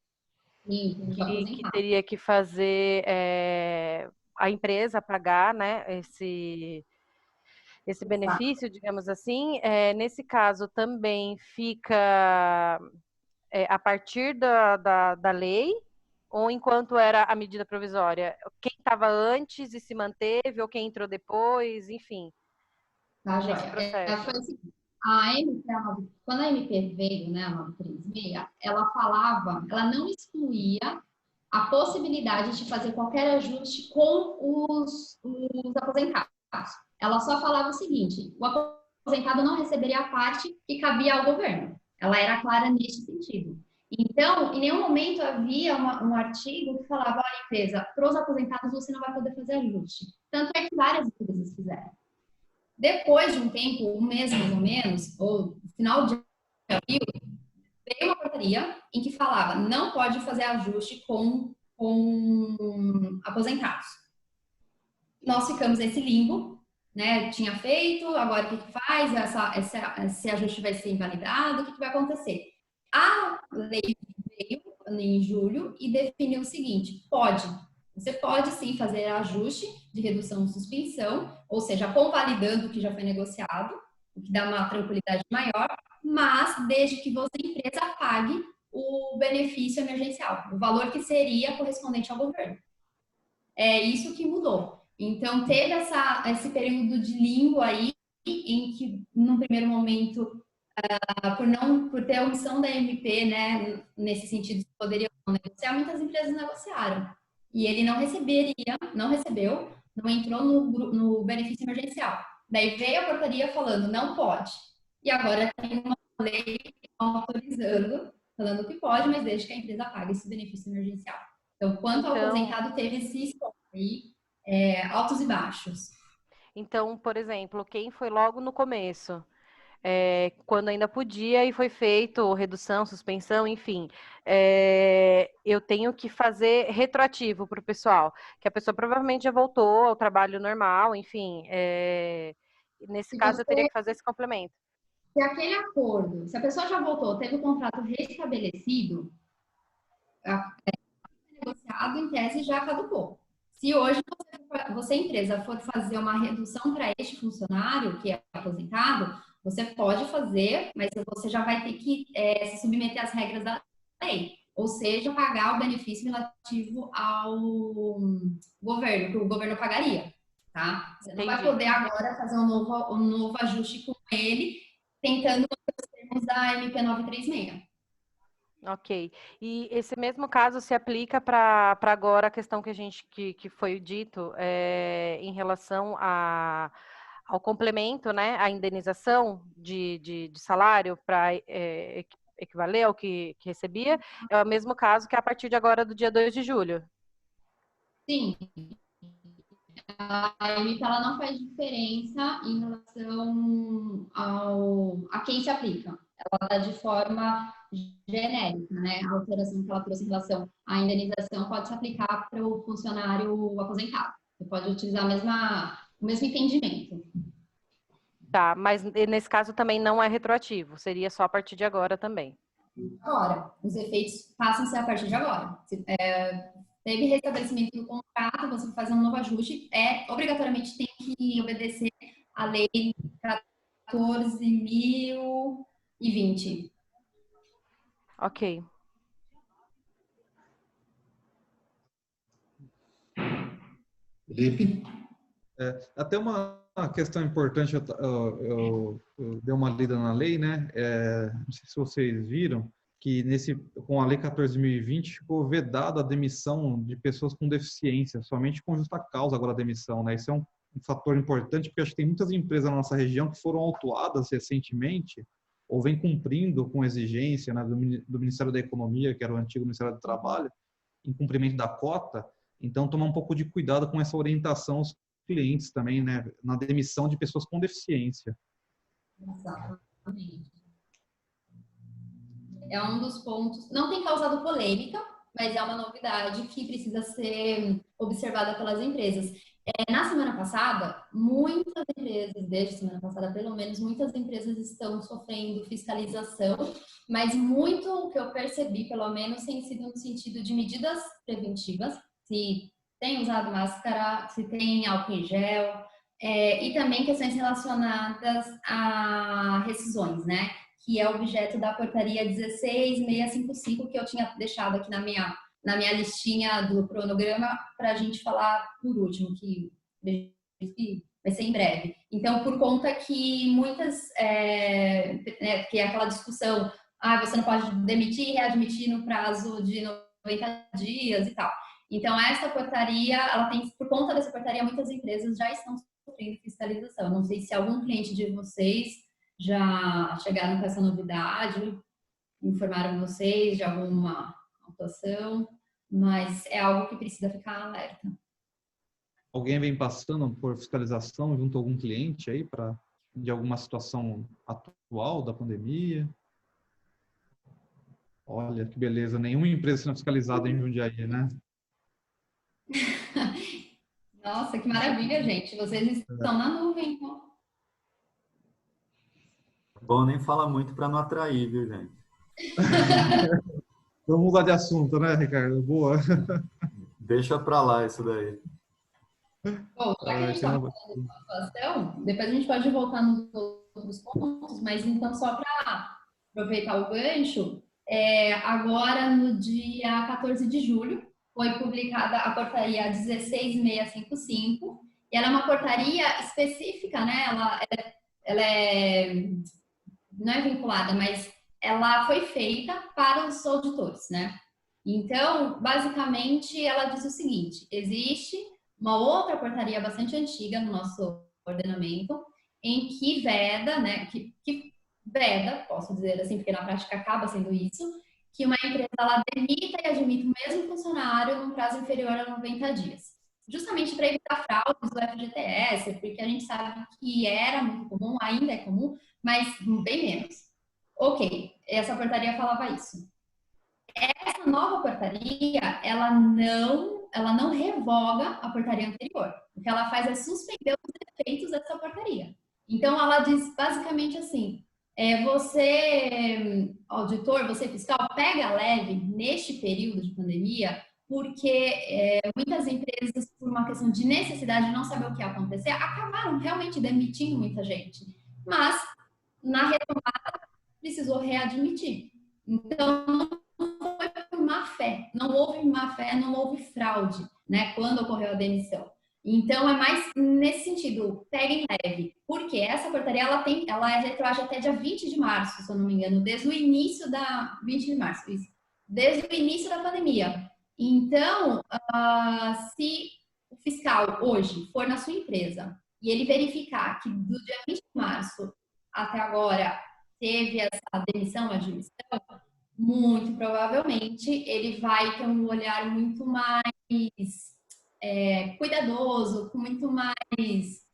Sim, que teria que fazer a empresa pagar, né, esse benefício, digamos assim. Nesse caso, também fica a partir da lei, ou enquanto era a medida provisória? Quem estava antes e se manteve, ou quem entrou depois, enfim, Tá, nesse joia. processo. Foi o seguinte, quando a MP veio, né, a 936, ela falava, ela não excluía a possibilidade de fazer qualquer ajuste com os aposentados. Ela só falava o seguinte: o aposentado não receberia a parte que cabia ao governo. Ela era clara nesse sentido. Então, em nenhum momento havia um artigo que falava: olha, empresa, para os aposentados você não vai poder fazer ajuste. Tanto é que várias empresas fizeram. Depois de um tempo, um mês mais ou menos, ou final de abril, veio uma portaria em que falava: não pode fazer ajuste com aposentados. Nós ficamos nesse limbo, né? Tinha feito, agora o que faz? Esse ajuste vai ser invalidado, o que vai acontecer? A lei veio em julho e definiu o seguinte: você pode sim fazer ajuste de redução ou suspensão, ou seja, convalidando o que já foi negociado, o que dá uma tranquilidade maior, mas desde que você, empresa, pague o benefício emergencial, o valor que seria correspondente ao governo. É isso que mudou. Então, teve esse período de limbo aí, em que, num primeiro momento, por ter a omissão da MP, né, nesse sentido, de poderia negociar, muitas empresas negociaram. E ele não recebeu, não entrou no benefício emergencial. Daí veio a portaria falando: não pode. E agora tem uma lei autorizando, falando que pode, mas desde que a empresa pague esse benefício emergencial. Então, quanto ao aposentado, teve esse escopo aí, altos e baixos. Então, por exemplo, quem foi logo no começo, quando ainda podia e foi feito redução, suspensão, enfim, eu tenho que fazer retroativo para o pessoal, que a pessoa provavelmente já voltou ao trabalho normal, enfim, nesse caso eu teria que fazer esse complemento. Se aquele acordo, se a pessoa já voltou, teve o contrato restabelecido, negociado, em tese, já caducou. Se hoje você, empresa, for fazer uma redução para este funcionário, que é aposentado, você pode fazer, mas você já vai ter que se submeter às regras da lei, ou seja, pagar o benefício relativo ao governo, que o governo pagaria, tá? Você não vai poder agora fazer um novo ajuste com ele, tentando os termos da MP 936. Ok. E esse mesmo caso se aplica para agora a questão que foi dito em relação ao complemento, né? A indenização de salário para equivaler ao que recebia. É o mesmo caso que a partir de agora, do dia 2 de julho. Sim. A MP ela não faz diferença em relação a quem se aplica. Ela dá de forma genérica, né? A alteração que ela trouxe em relação à indenização pode se aplicar para o funcionário aposentado. Você pode utilizar o mesmo entendimento. Tá, mas nesse caso também não é retroativo, seria só a partir de agora também. Agora, os efeitos passam a ser a partir de agora. Teve restabelecimento do contrato, você faz um novo ajuste, obrigatoriamente tem que obedecer a lei 14.020. Ok. Felipe? Até uma questão importante, eu dei uma lida na lei, né? Não sei se vocês viram, que com a lei 14.020 ficou vedado a demissão de pessoas com deficiência, somente com justa causa agora a demissão, né? Isso é um fator importante, porque acho que tem muitas empresas na nossa região que foram autuadas recentemente, ou vem cumprindo com exigência, né, do Ministério da Economia, que era o antigo Ministério do Trabalho, em cumprimento da cota. Então, tomar um pouco de cuidado com essa orientação clientes também, né? Na demissão de pessoas com deficiência. Exatamente. É um dos pontos, não tem causado polêmica, mas é uma novidade que precisa ser observada pelas empresas. Na semana passada, muitas empresas, desde a semana passada pelo menos, muitas empresas estão sofrendo fiscalização, mas muito o que eu percebi, pelo menos, tem sido no sentido de medidas preventivas, se tem usado máscara, se tem álcool em gel, e também questões relacionadas a rescisões, né? Que é objeto da portaria 16655, que eu tinha deixado aqui na minha listinha do cronograma para a gente falar por último, que vai ser em breve. Então, por conta que muitas, que é aquela discussão, você não pode demitir e readmitir no prazo de 90 dias e tal. Então, essa portaria, por conta dessa portaria, muitas empresas já estão sofrendo fiscalização. Não sei se algum cliente de vocês já chegaram com essa novidade, informaram vocês de alguma atuação, mas é algo que precisa ficar alerta. Alguém vem passando por fiscalização junto a algum cliente aí de alguma situação atual da pandemia? Olha que beleza, nenhuma empresa sendo fiscalizada em Jundiaí, né? Nossa, que maravilha, gente. Vocês estão na nuvem, então. Bom, nem fala muito para não atrair, viu, gente? Vamos mudar de assunto, né, Ricardo? Boa. Deixa para lá isso daí. Bom, já que a gente está falando de situação, depois a gente pode voltar nos outros pontos, mas então só para aproveitar o gancho, agora no dia 14 de julho foi publicada a portaria 16655, e ela é uma portaria específica, né? Ela não é vinculada, mas ela foi feita para os auditores, né? Então, basicamente, ela diz o seguinte: existe uma outra portaria bastante antiga no nosso ordenamento, em que veda, né? Que veda, posso dizer assim, porque na prática acaba sendo isso, que uma empresa ela demita e admita o mesmo funcionário num prazo inferior a 90 dias. Justamente para evitar fraudes do FGTS, porque a gente sabe que era muito comum, ainda é comum, mas bem menos. Ok, essa portaria falava isso. Essa nova portaria, ela não revoga a portaria anterior. O que ela faz é suspender os efeitos dessa portaria. Então, ela diz basicamente assim: você, auditor, você fiscal, pega leve neste período de pandemia, porque muitas empresas, por uma questão de necessidade de não saber o que ia acontecer, acabaram realmente demitindo muita gente. Mas, na retomada, precisou readmitir. Então, não foi por má fé, não houve fraude, né, quando ocorreu a demissão. Então, é mais nesse sentido, peguem leve, porque essa portaria, ela é retroage até dia 20 de março, se eu não me engano, desde o início da 20 de março, isso, desde o início da pandemia. Então, se o fiscal hoje for na sua empresa e ele verificar que do dia 20 de março até agora teve essa demissão, admissão, muito provavelmente ele vai ter um olhar muito mais cuidadoso, com muito mais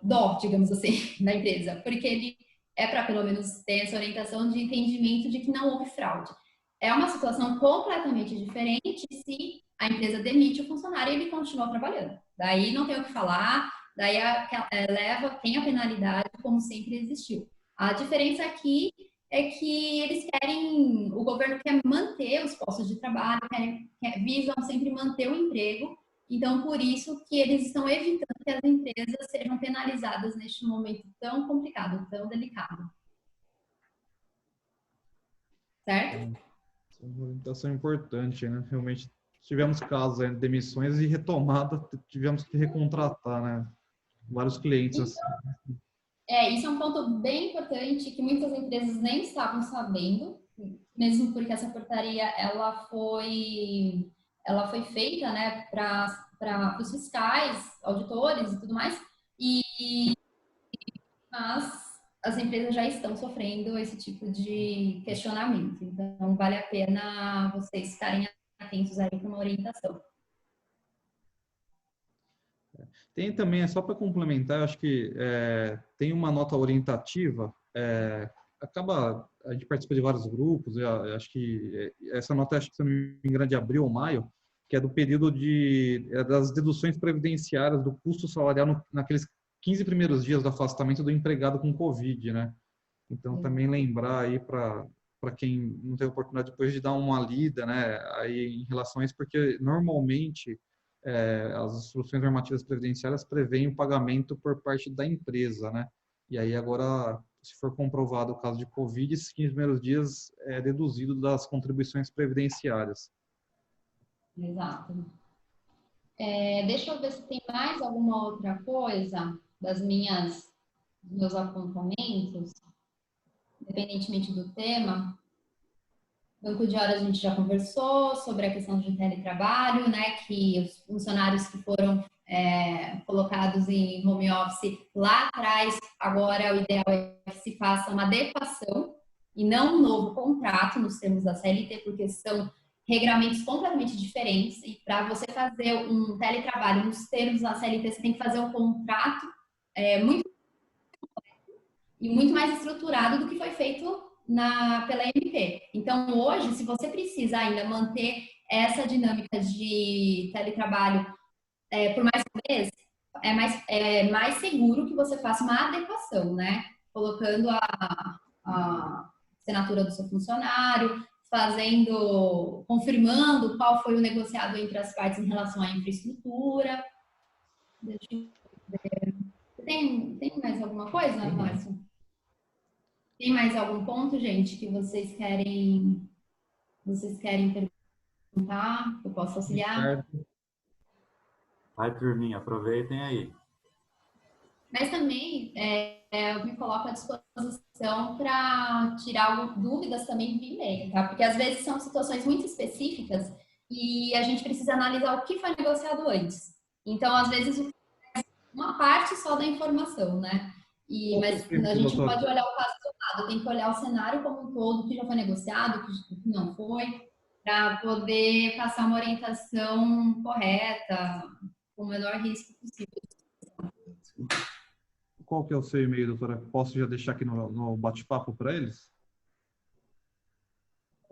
dó, digamos assim, da empresa, porque ele para pelo menos ter essa orientação de entendimento de que não houve fraude. É uma situação completamente diferente se a empresa demite o funcionário e ele continua trabalhando. Daí não tem o que falar, daí tem a penalidade como sempre existiu. A diferença aqui é que o governo quer manter os postos de trabalho, visam sempre manter o emprego, então por isso que eles estão evitando que as empresas sejam penalizadas neste momento tão complicado, tão delicado. Certo? Essa é uma orientação importante, né? Realmente tivemos casos de demissões e retomada, tivemos que recontratar, né? Vários clientes assim. Isso é um ponto bem importante que muitas empresas nem estavam sabendo, mesmo porque essa portaria ela foi feita, né, para os fiscais, auditores e tudo mais, mas as empresas já estão sofrendo esse tipo de questionamento. Então, vale a pena vocês ficarem atentos aí com uma orientação. Tem também, só para complementar, eu acho que tem uma nota orientativa, a gente participa de vários grupos, eu acho que essa nota, acho que se não me engano, é de abril ou maio, que é do período das deduções previdenciárias do custo salarial naqueles 15 primeiros dias do afastamento do empregado com Covid, né? Então, também lembrar aí para quem não teve oportunidade depois de dar uma lida, né, aí em relação a isso, porque normalmente as instruções normativas previdenciárias prevêem o pagamento por parte da empresa, né? E aí agora, se for comprovado o caso de Covid, esses 15 primeiros dias é deduzido das contribuições previdenciárias. Exato. Deixa eu ver se tem mais alguma outra coisa dos meus apontamentos, independentemente do tema. Banco de horas a gente já conversou sobre a questão de teletrabalho, né, que os funcionários que foram colocados em home office lá atrás, agora o ideal é que se faça uma adequação e não um novo contrato nos termos da CLT, porque são regramentos completamente diferentes, e para você fazer um teletrabalho nos termos da CLT, você tem que fazer um contrato muito mais estruturado do que foi feito pela MP. Então, hoje, se você precisa ainda manter essa dinâmica de teletrabalho por mais uma vez, é mais seguro que você faça uma adequação, né? Colocando a assinatura do seu funcionário, confirmando qual foi o negociado entre as partes em relação à infraestrutura. Deixa eu ver. Tem mais alguma coisa, Márcio? Tem mais algum ponto, gente, que vocês querem perguntar? Eu posso auxiliar? Vai, turminha, aproveitem aí. Mas também eu me coloco à disposição para tirar dúvidas também via e-mail, tá? Porque às vezes são situações muito específicas e a gente precisa analisar o que foi negociado antes. Então, às vezes, uma parte só da informação, né? Mas a gente não pode olhar o caso do lado, tem que olhar o cenário como um todo, o que já foi negociado, o que não foi, para poder passar uma orientação correta, com o menor risco possível. Qual que é o seu e-mail, doutora? Posso já deixar aqui no bate-papo para eles?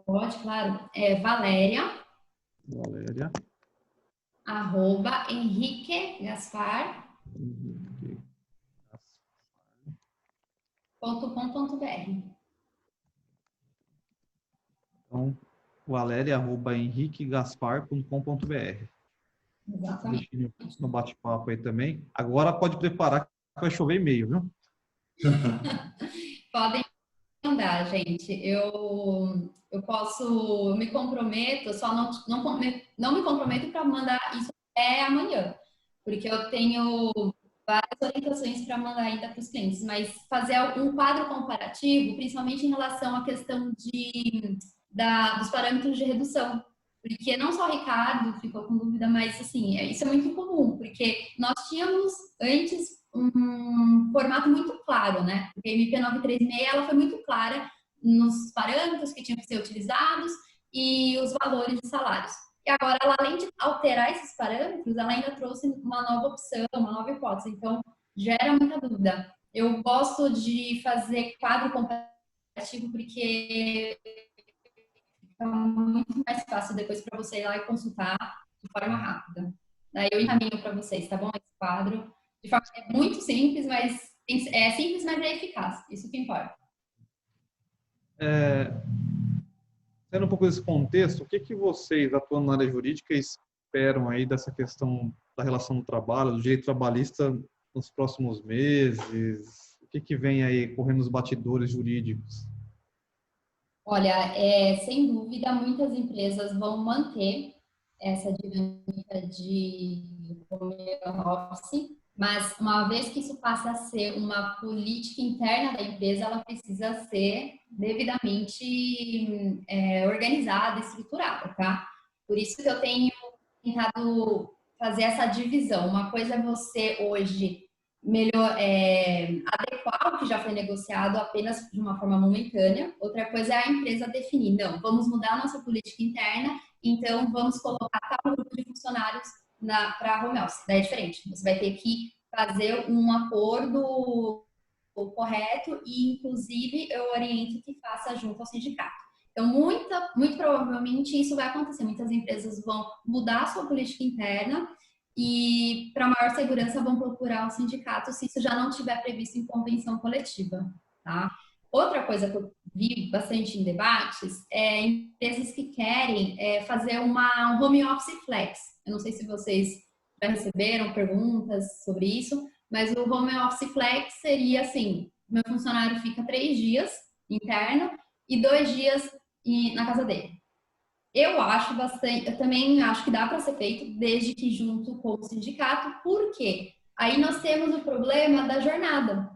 Pode, claro. É Valéria. @henriquegaspar.com.br. Então, Valéria@henriquegaspar.com.br. Exatamente. Deixa no bate-papo aí também. Agora pode preparar que vai chover e-mail, viu? Podem mandar, gente. Eu me comprometo, só não me comprometo para mandar isso até amanhã, porque eu tenho várias orientações para mandar ainda para os clientes, mas fazer um quadro comparativo, principalmente em relação à questão dos parâmetros de redução. Porque não só o Ricardo ficou com dúvida, mas assim, isso é muito comum, porque nós tínhamos antes um formato muito claro, né? Porque a MP 936 ela foi muito clara nos parâmetros que tinham que ser utilizados e os valores de salários. E agora, ela, além de alterar esses parâmetros, ela ainda trouxe uma nova opção, uma nova hipótese. Então, gera muita dúvida. Eu gosto de fazer quadro comparativo porque é muito mais fácil depois para você ir lá e consultar de forma rápida. Daí eu encaminho para vocês, tá bom? Esse quadro. De forma muito simples, mas é simples, mas é eficaz. Isso que importa. Sendo um pouco desse contexto, o que vocês, atuando na área jurídica, esperam aí dessa questão da relação do trabalho, do direito trabalhista nos próximos meses? O que vem aí correndo nos bastidores jurídicos? Olha, sem dúvida, muitas empresas vão manter essa dinâmica de home office, mas uma vez que isso passa a ser uma política interna da empresa, ela precisa ser devidamente organizada, estruturada, tá? Por isso que eu tenho tentado fazer essa divisão. Uma coisa é você hoje adequar o que já foi negociado apenas de uma forma momentânea. Outra coisa é a empresa definir, não, vamos mudar a nossa política interna, então vamos colocar tal grupo de funcionários para home office. Daí é diferente. Você vai ter que fazer um acordo correto e, inclusive, eu oriento que faça junto ao sindicato. Então, muito provavelmente isso vai acontecer. Muitas empresas vão mudar a sua política interna e, para maior segurança, vão procurar o sindicato se isso já não estiver previsto em convenção coletiva, tá? Outra coisa que eu vi bastante em debates é empresas que querem fazer um home office flex. Eu não sei se vocês já receberam perguntas sobre isso, mas o home office flex seria assim, meu funcionário fica 3 dias interno e 2 dias na casa dele. Eu também acho que dá para ser feito, desde que junto com o sindicato, porque aí nós temos o problema da jornada.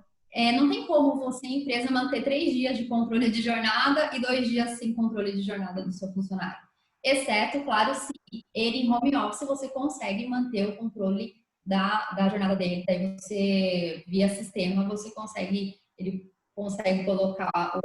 Não tem como você, empresa, manter 3 dias de controle de jornada e 2 dias sem controle de jornada do seu funcionário. Exceto, claro, se ele em home office você consegue manter o controle da jornada dele. Daí você, via sistema, ele consegue colocar a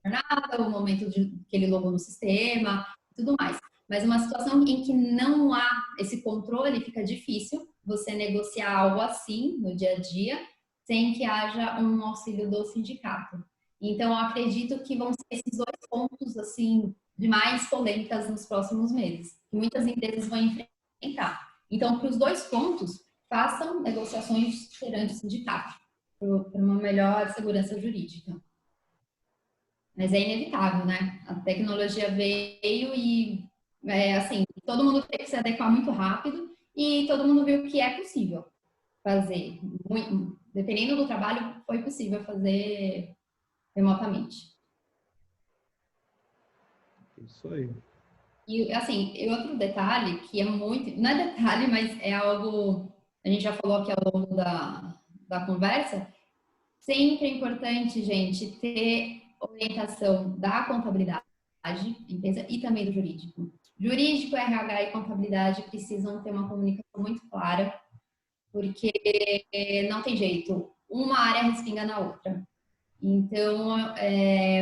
jornada, o momento que ele logou no sistema, tudo mais. Mas uma situação em que não há esse controle, fica difícil você negociar algo assim no dia a dia, sem que haja um auxílio do sindicato. Então, eu acredito que vão ser esses 2 pontos, assim, de mais polêmicas nos próximos meses, que muitas empresas vão enfrentar. Então, para os 2 pontos, façam negociações perante o sindicato, para uma melhor segurança jurídica. Mas é inevitável, né? A tecnologia veio e, assim, todo mundo teve que se adequar muito rápido e todo mundo viu que é possível fazer. Dependendo do trabalho, foi possível fazer remotamente. Isso aí. E, assim, outro detalhe que é muito... Não é detalhe, mas é algo... A gente já falou aqui ao longo da conversa. Sempre é importante, gente, ter orientação da contabilidade, empresa, e também do jurídico. Jurídico, RH e contabilidade precisam ter uma comunicação muito clara, porque não tem jeito. Uma área respinga na outra. Então,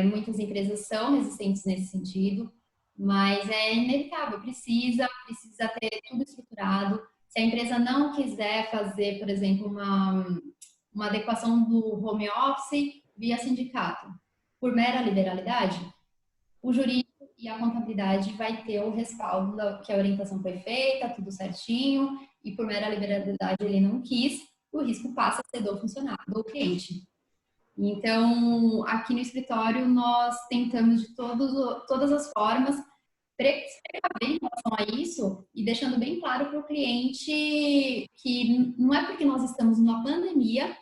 muitas empresas são resistentes nesse sentido, mas é inevitável, precisa ter tudo estruturado. Se a empresa não quiser fazer, por exemplo, uma adequação do home office via sindicato, por mera liberalidade, o jurídico e a contabilidade vai ter o respaldo que a orientação foi feita, tudo certinho, e por mera liberalidade ele não quis, o risco passa a ser do funcionário, do cliente. Então, aqui no escritório, nós tentamos de todas as formas se precaver em relação a isso e deixando bem claro para o cliente que não é porque nós estamos numa pandemia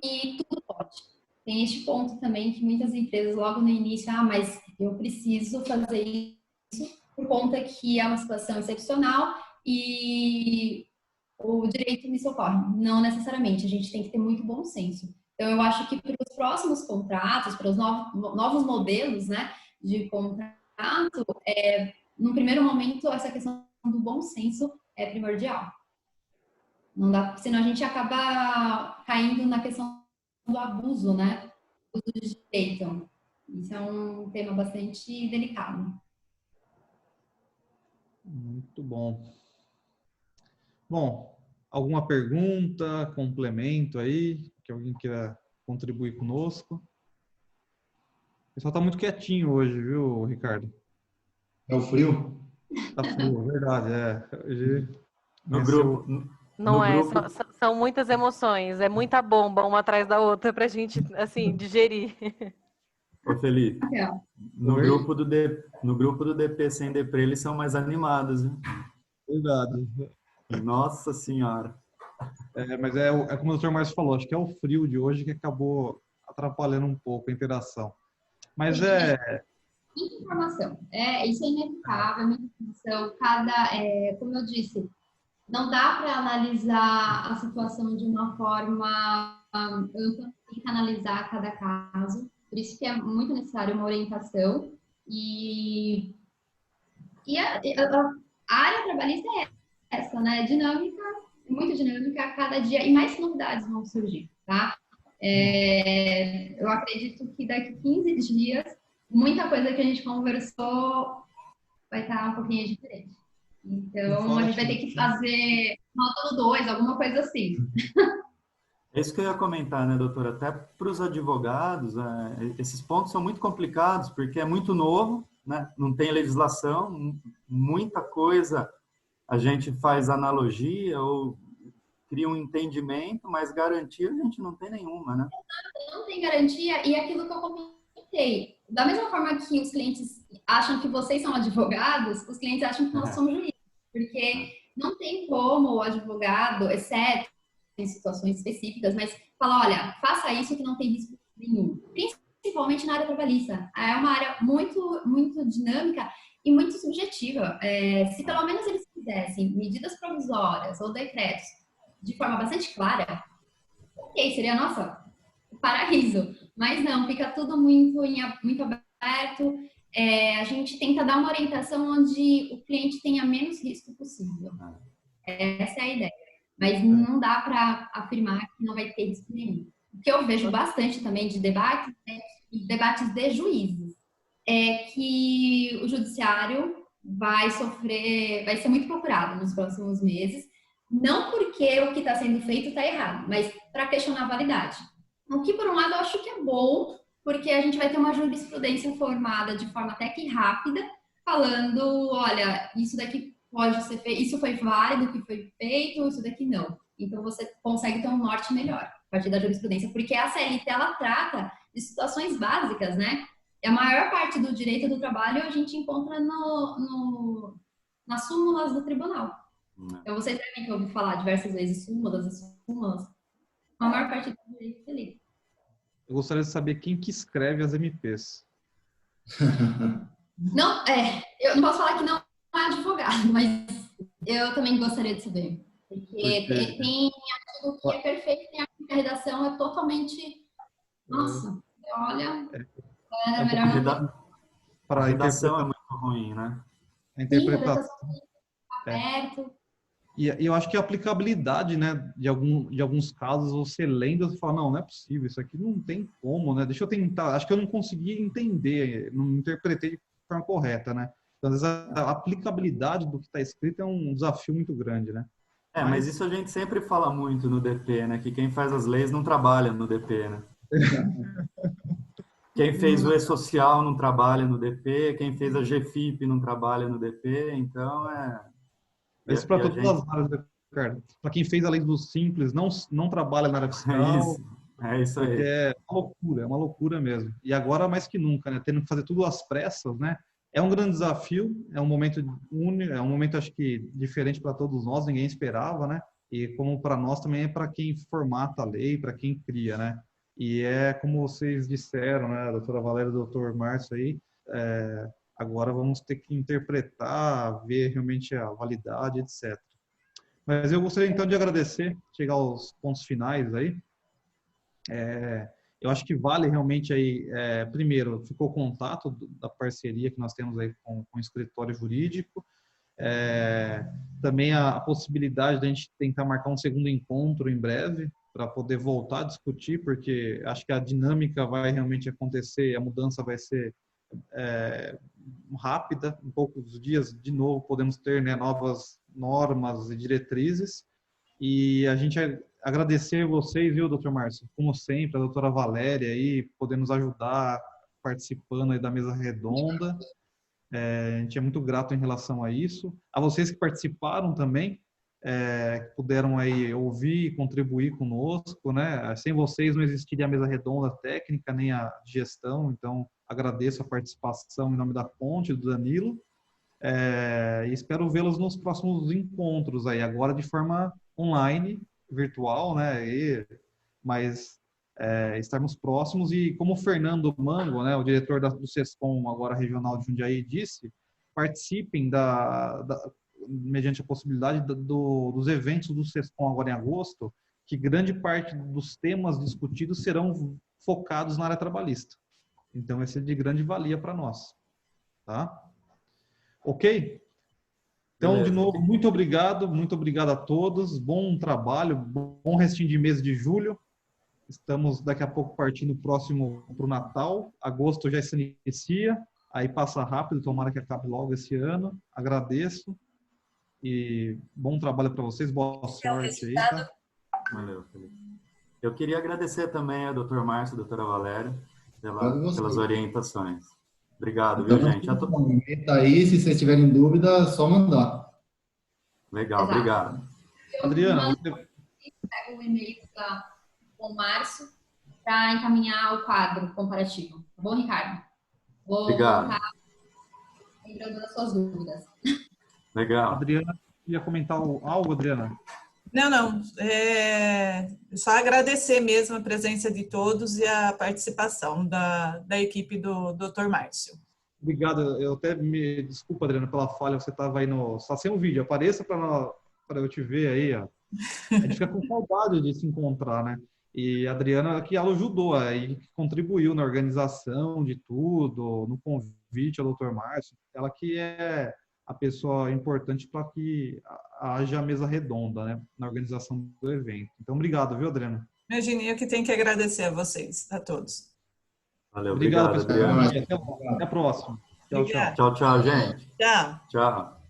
que tudo pode. Tem este ponto também que muitas empresas logo no início, mas eu preciso fazer isso por conta que é uma situação excepcional e o direito me socorre. Não necessariamente, a gente tem que ter muito bom senso. Então, eu acho que para os próximos contratos, para os novos modelos, né, de contrato, no primeiro momento, essa questão do bom senso é primordial. Não dá, senão a gente acaba caindo na questão do abuso, né, do direito. Isso é um tema bastante delicado. Muito bom. Bom, alguma pergunta, complemento aí, que alguém queira contribuir conosco? O pessoal está muito quietinho hoje, viu, Ricardo? É o frio? Tá frio, é verdade. Hoje, No grupo. Não é, são muitas emoções, é muita bomba uma atrás da outra pra gente, assim, digerir. Ô, Felipe, no grupo do DP sem DP, eles são mais animados, hein? Verdade. Nossa Senhora. Mas é como o Dr. Márcio falou, acho que é o frio de hoje que acabou atrapalhando um pouco a interação. Mas muita informação. Isso é inevitável, muita informação. Como eu disse, não dá para analisar a situação de uma forma ampla, tem que analisar cada caso. Por isso que é muito necessário uma orientação. E a área trabalhista é essa, né? Dinâmica, muito dinâmica, a cada dia, e mais novidades vão surgir, tá? Eu acredito que daqui 15 dias, muita coisa que a gente conversou vai estar um pouquinho diferente. Então, a gente vai ter que fazer nota no 2, alguma coisa assim. É isso que eu ia comentar, né, doutora? Até para os advogados, esses pontos são muito complicados, porque é muito novo, né? Não tem legislação, muita coisa a gente faz analogia ou cria um entendimento, mas garantia a gente não tem nenhuma, né? Não tem garantia, e aquilo que eu comentei, da mesma forma que os clientes acham que vocês são advogados, os clientes acham que nós somos juízes, porque não tem como o advogado, exceto em situações específicas, mas falar, olha, faça isso que não tem risco nenhum. Principalmente na área trabalhista. É uma área muito dinâmica e muito subjetiva. Se pelo menos eles fizessem medidas provisórias ou decretos de forma bastante clara, ok, seria, nossa, paraíso. Mas não, fica tudo muito aberto. A gente tenta dar uma orientação onde o cliente tenha menos risco possível. Essa é a ideia. Mas não dá para afirmar que não vai ter risco nenhum. O que eu vejo bastante também de debates, né, e debates de juízes, é que o judiciário vai ser muito procurado nos próximos meses, não porque o que está sendo feito está errado, mas para questionar a validade. O que, por um lado, eu acho que é bom, porque a gente vai ter uma jurisprudência formada de forma até que rápida, falando, olha, isso daqui pode ser feito, isso foi válido, que foi feito, isso daqui não. Então, você consegue ter um norte melhor a partir da jurisprudência, porque a CLT, ela trata de situações básicas, né? E a maior parte do direito do trabalho a gente encontra nas súmulas do tribunal. Então, vocês devem ouvir falar diversas vezes súmulas. A maior parte do direito é ali. Eu gostaria de saber quem que escreve as MPs. Não, eu não posso falar que não é advogado, mas eu também gostaria de saber. Porque tem artigo que é perfeito, tem artigo que a redação é totalmente... Nossa, olha... É melhor a redação é muito ruim, né? A interpretação. Aberto. E eu acho que a aplicabilidade, né, de alguns casos, você lendo, você fala, não é possível, isso aqui não tem como, né? Deixa eu tentar, acho que eu não consegui entender, não interpretei de forma correta, né? Então, às vezes, a aplicabilidade do que está escrito é um desafio muito grande, né? Mas isso a gente sempre fala muito no DP, né? Que quem faz as leis não trabalha no DP, né? Quem fez o E-Social não trabalha no DP, quem fez a GFIP não trabalha no DP, então Isso para todas as áreas, Ricardo. Para quem fez a lei do Simples, não trabalha na área fiscal. É isso aí. É uma loucura mesmo. E agora mais que nunca, né? Tendo que fazer tudo às pressas, né? É um grande desafio, é um momento único, é um momento acho que diferente para todos nós, ninguém esperava, né? E como para nós também é para quem formata a lei, para quem cria, né? E é como vocês disseram, né, a doutora Valéria e o doutor Márcio aí, agora vamos ter que interpretar, ver realmente a validade, etc. Mas eu gostaria então de agradecer, chegar aos pontos finais aí. Eu acho que vale realmente aí, primeiro, ficou o contato da parceria que nós temos aí com o escritório jurídico, também a possibilidade de a gente tentar marcar um segundo encontro em breve, para poder voltar a discutir, porque acho que a dinâmica vai realmente acontecer, a mudança vai ser rápida, em poucos dias, de novo, podemos ter, né, novas normas e diretrizes, e a gente agradecer vocês, viu, doutor Márcio, como sempre, a doutora Valéria aí, podendo nos ajudar, participando aí da mesa redonda, a gente é muito grato em relação a isso, a vocês que participaram também, que puderam aí ouvir e contribuir conosco, né? Sem vocês não existiria a mesa redonda técnica, nem a gestão, então agradeço a participação em nome da Ponte, do Danilo, e espero vê-los nos próximos encontros aí, agora de forma online, virtual, né? Mas estarmos próximos e como o Fernando Mango, né, o diretor do SESCOM, agora regional de Jundiaí, disse, participem mediante a possibilidade dos eventos do SESCOM agora em agosto, que grande parte dos temas discutidos serão focados na área trabalhista. Então, esse é de grande valia para nós. Tá? Ok? Então, de novo, muito obrigado a todos, bom trabalho, bom restinho de mês de julho. Estamos daqui a pouco partindo próximo para o Natal, agosto já se inicia, aí passa rápido, tomara que acabe logo esse ano. Agradeço. e bom trabalho para vocês, boa sorte aí, tá? Valeu, Felipe. Eu queria agradecer também ao Dr. Márcio e à doutora Valéria pelas orientações. Obrigado, viu, gente? Tá aí, se vocês tiverem dúvida, só mandar. Legal, obrigado. Adriana, você... Pega o e-mail com o Márcio para encaminhar o quadro comparativo. Tá bom, Ricardo? Vou Obrigado. lembrando das suas dúvidas. Legal. Adriana, ia comentar algo, Adriana? Não. Só agradecer mesmo a presença de todos e a participação da equipe do Dr. Márcio. Obrigado. Eu até me desculpa, Adriana, pela falha. Você estava aí só sem o vídeo. Apareça para eu te ver aí. Ó. A gente fica com saudade de se encontrar, né? E a Adriana, que ela ajudou aí, contribuiu na organização de tudo, no convite ao Dr. Márcio. Ela que é a pessoa importante para que haja a mesa redonda, né, na organização do evento. Então, obrigado, viu, Adriana? Imagine, eu que tenho que agradecer a vocês, a todos. Valeu, obrigado, pessoal. Adriana. Até a próxima. Tchau, gente. Tchau. Tchau.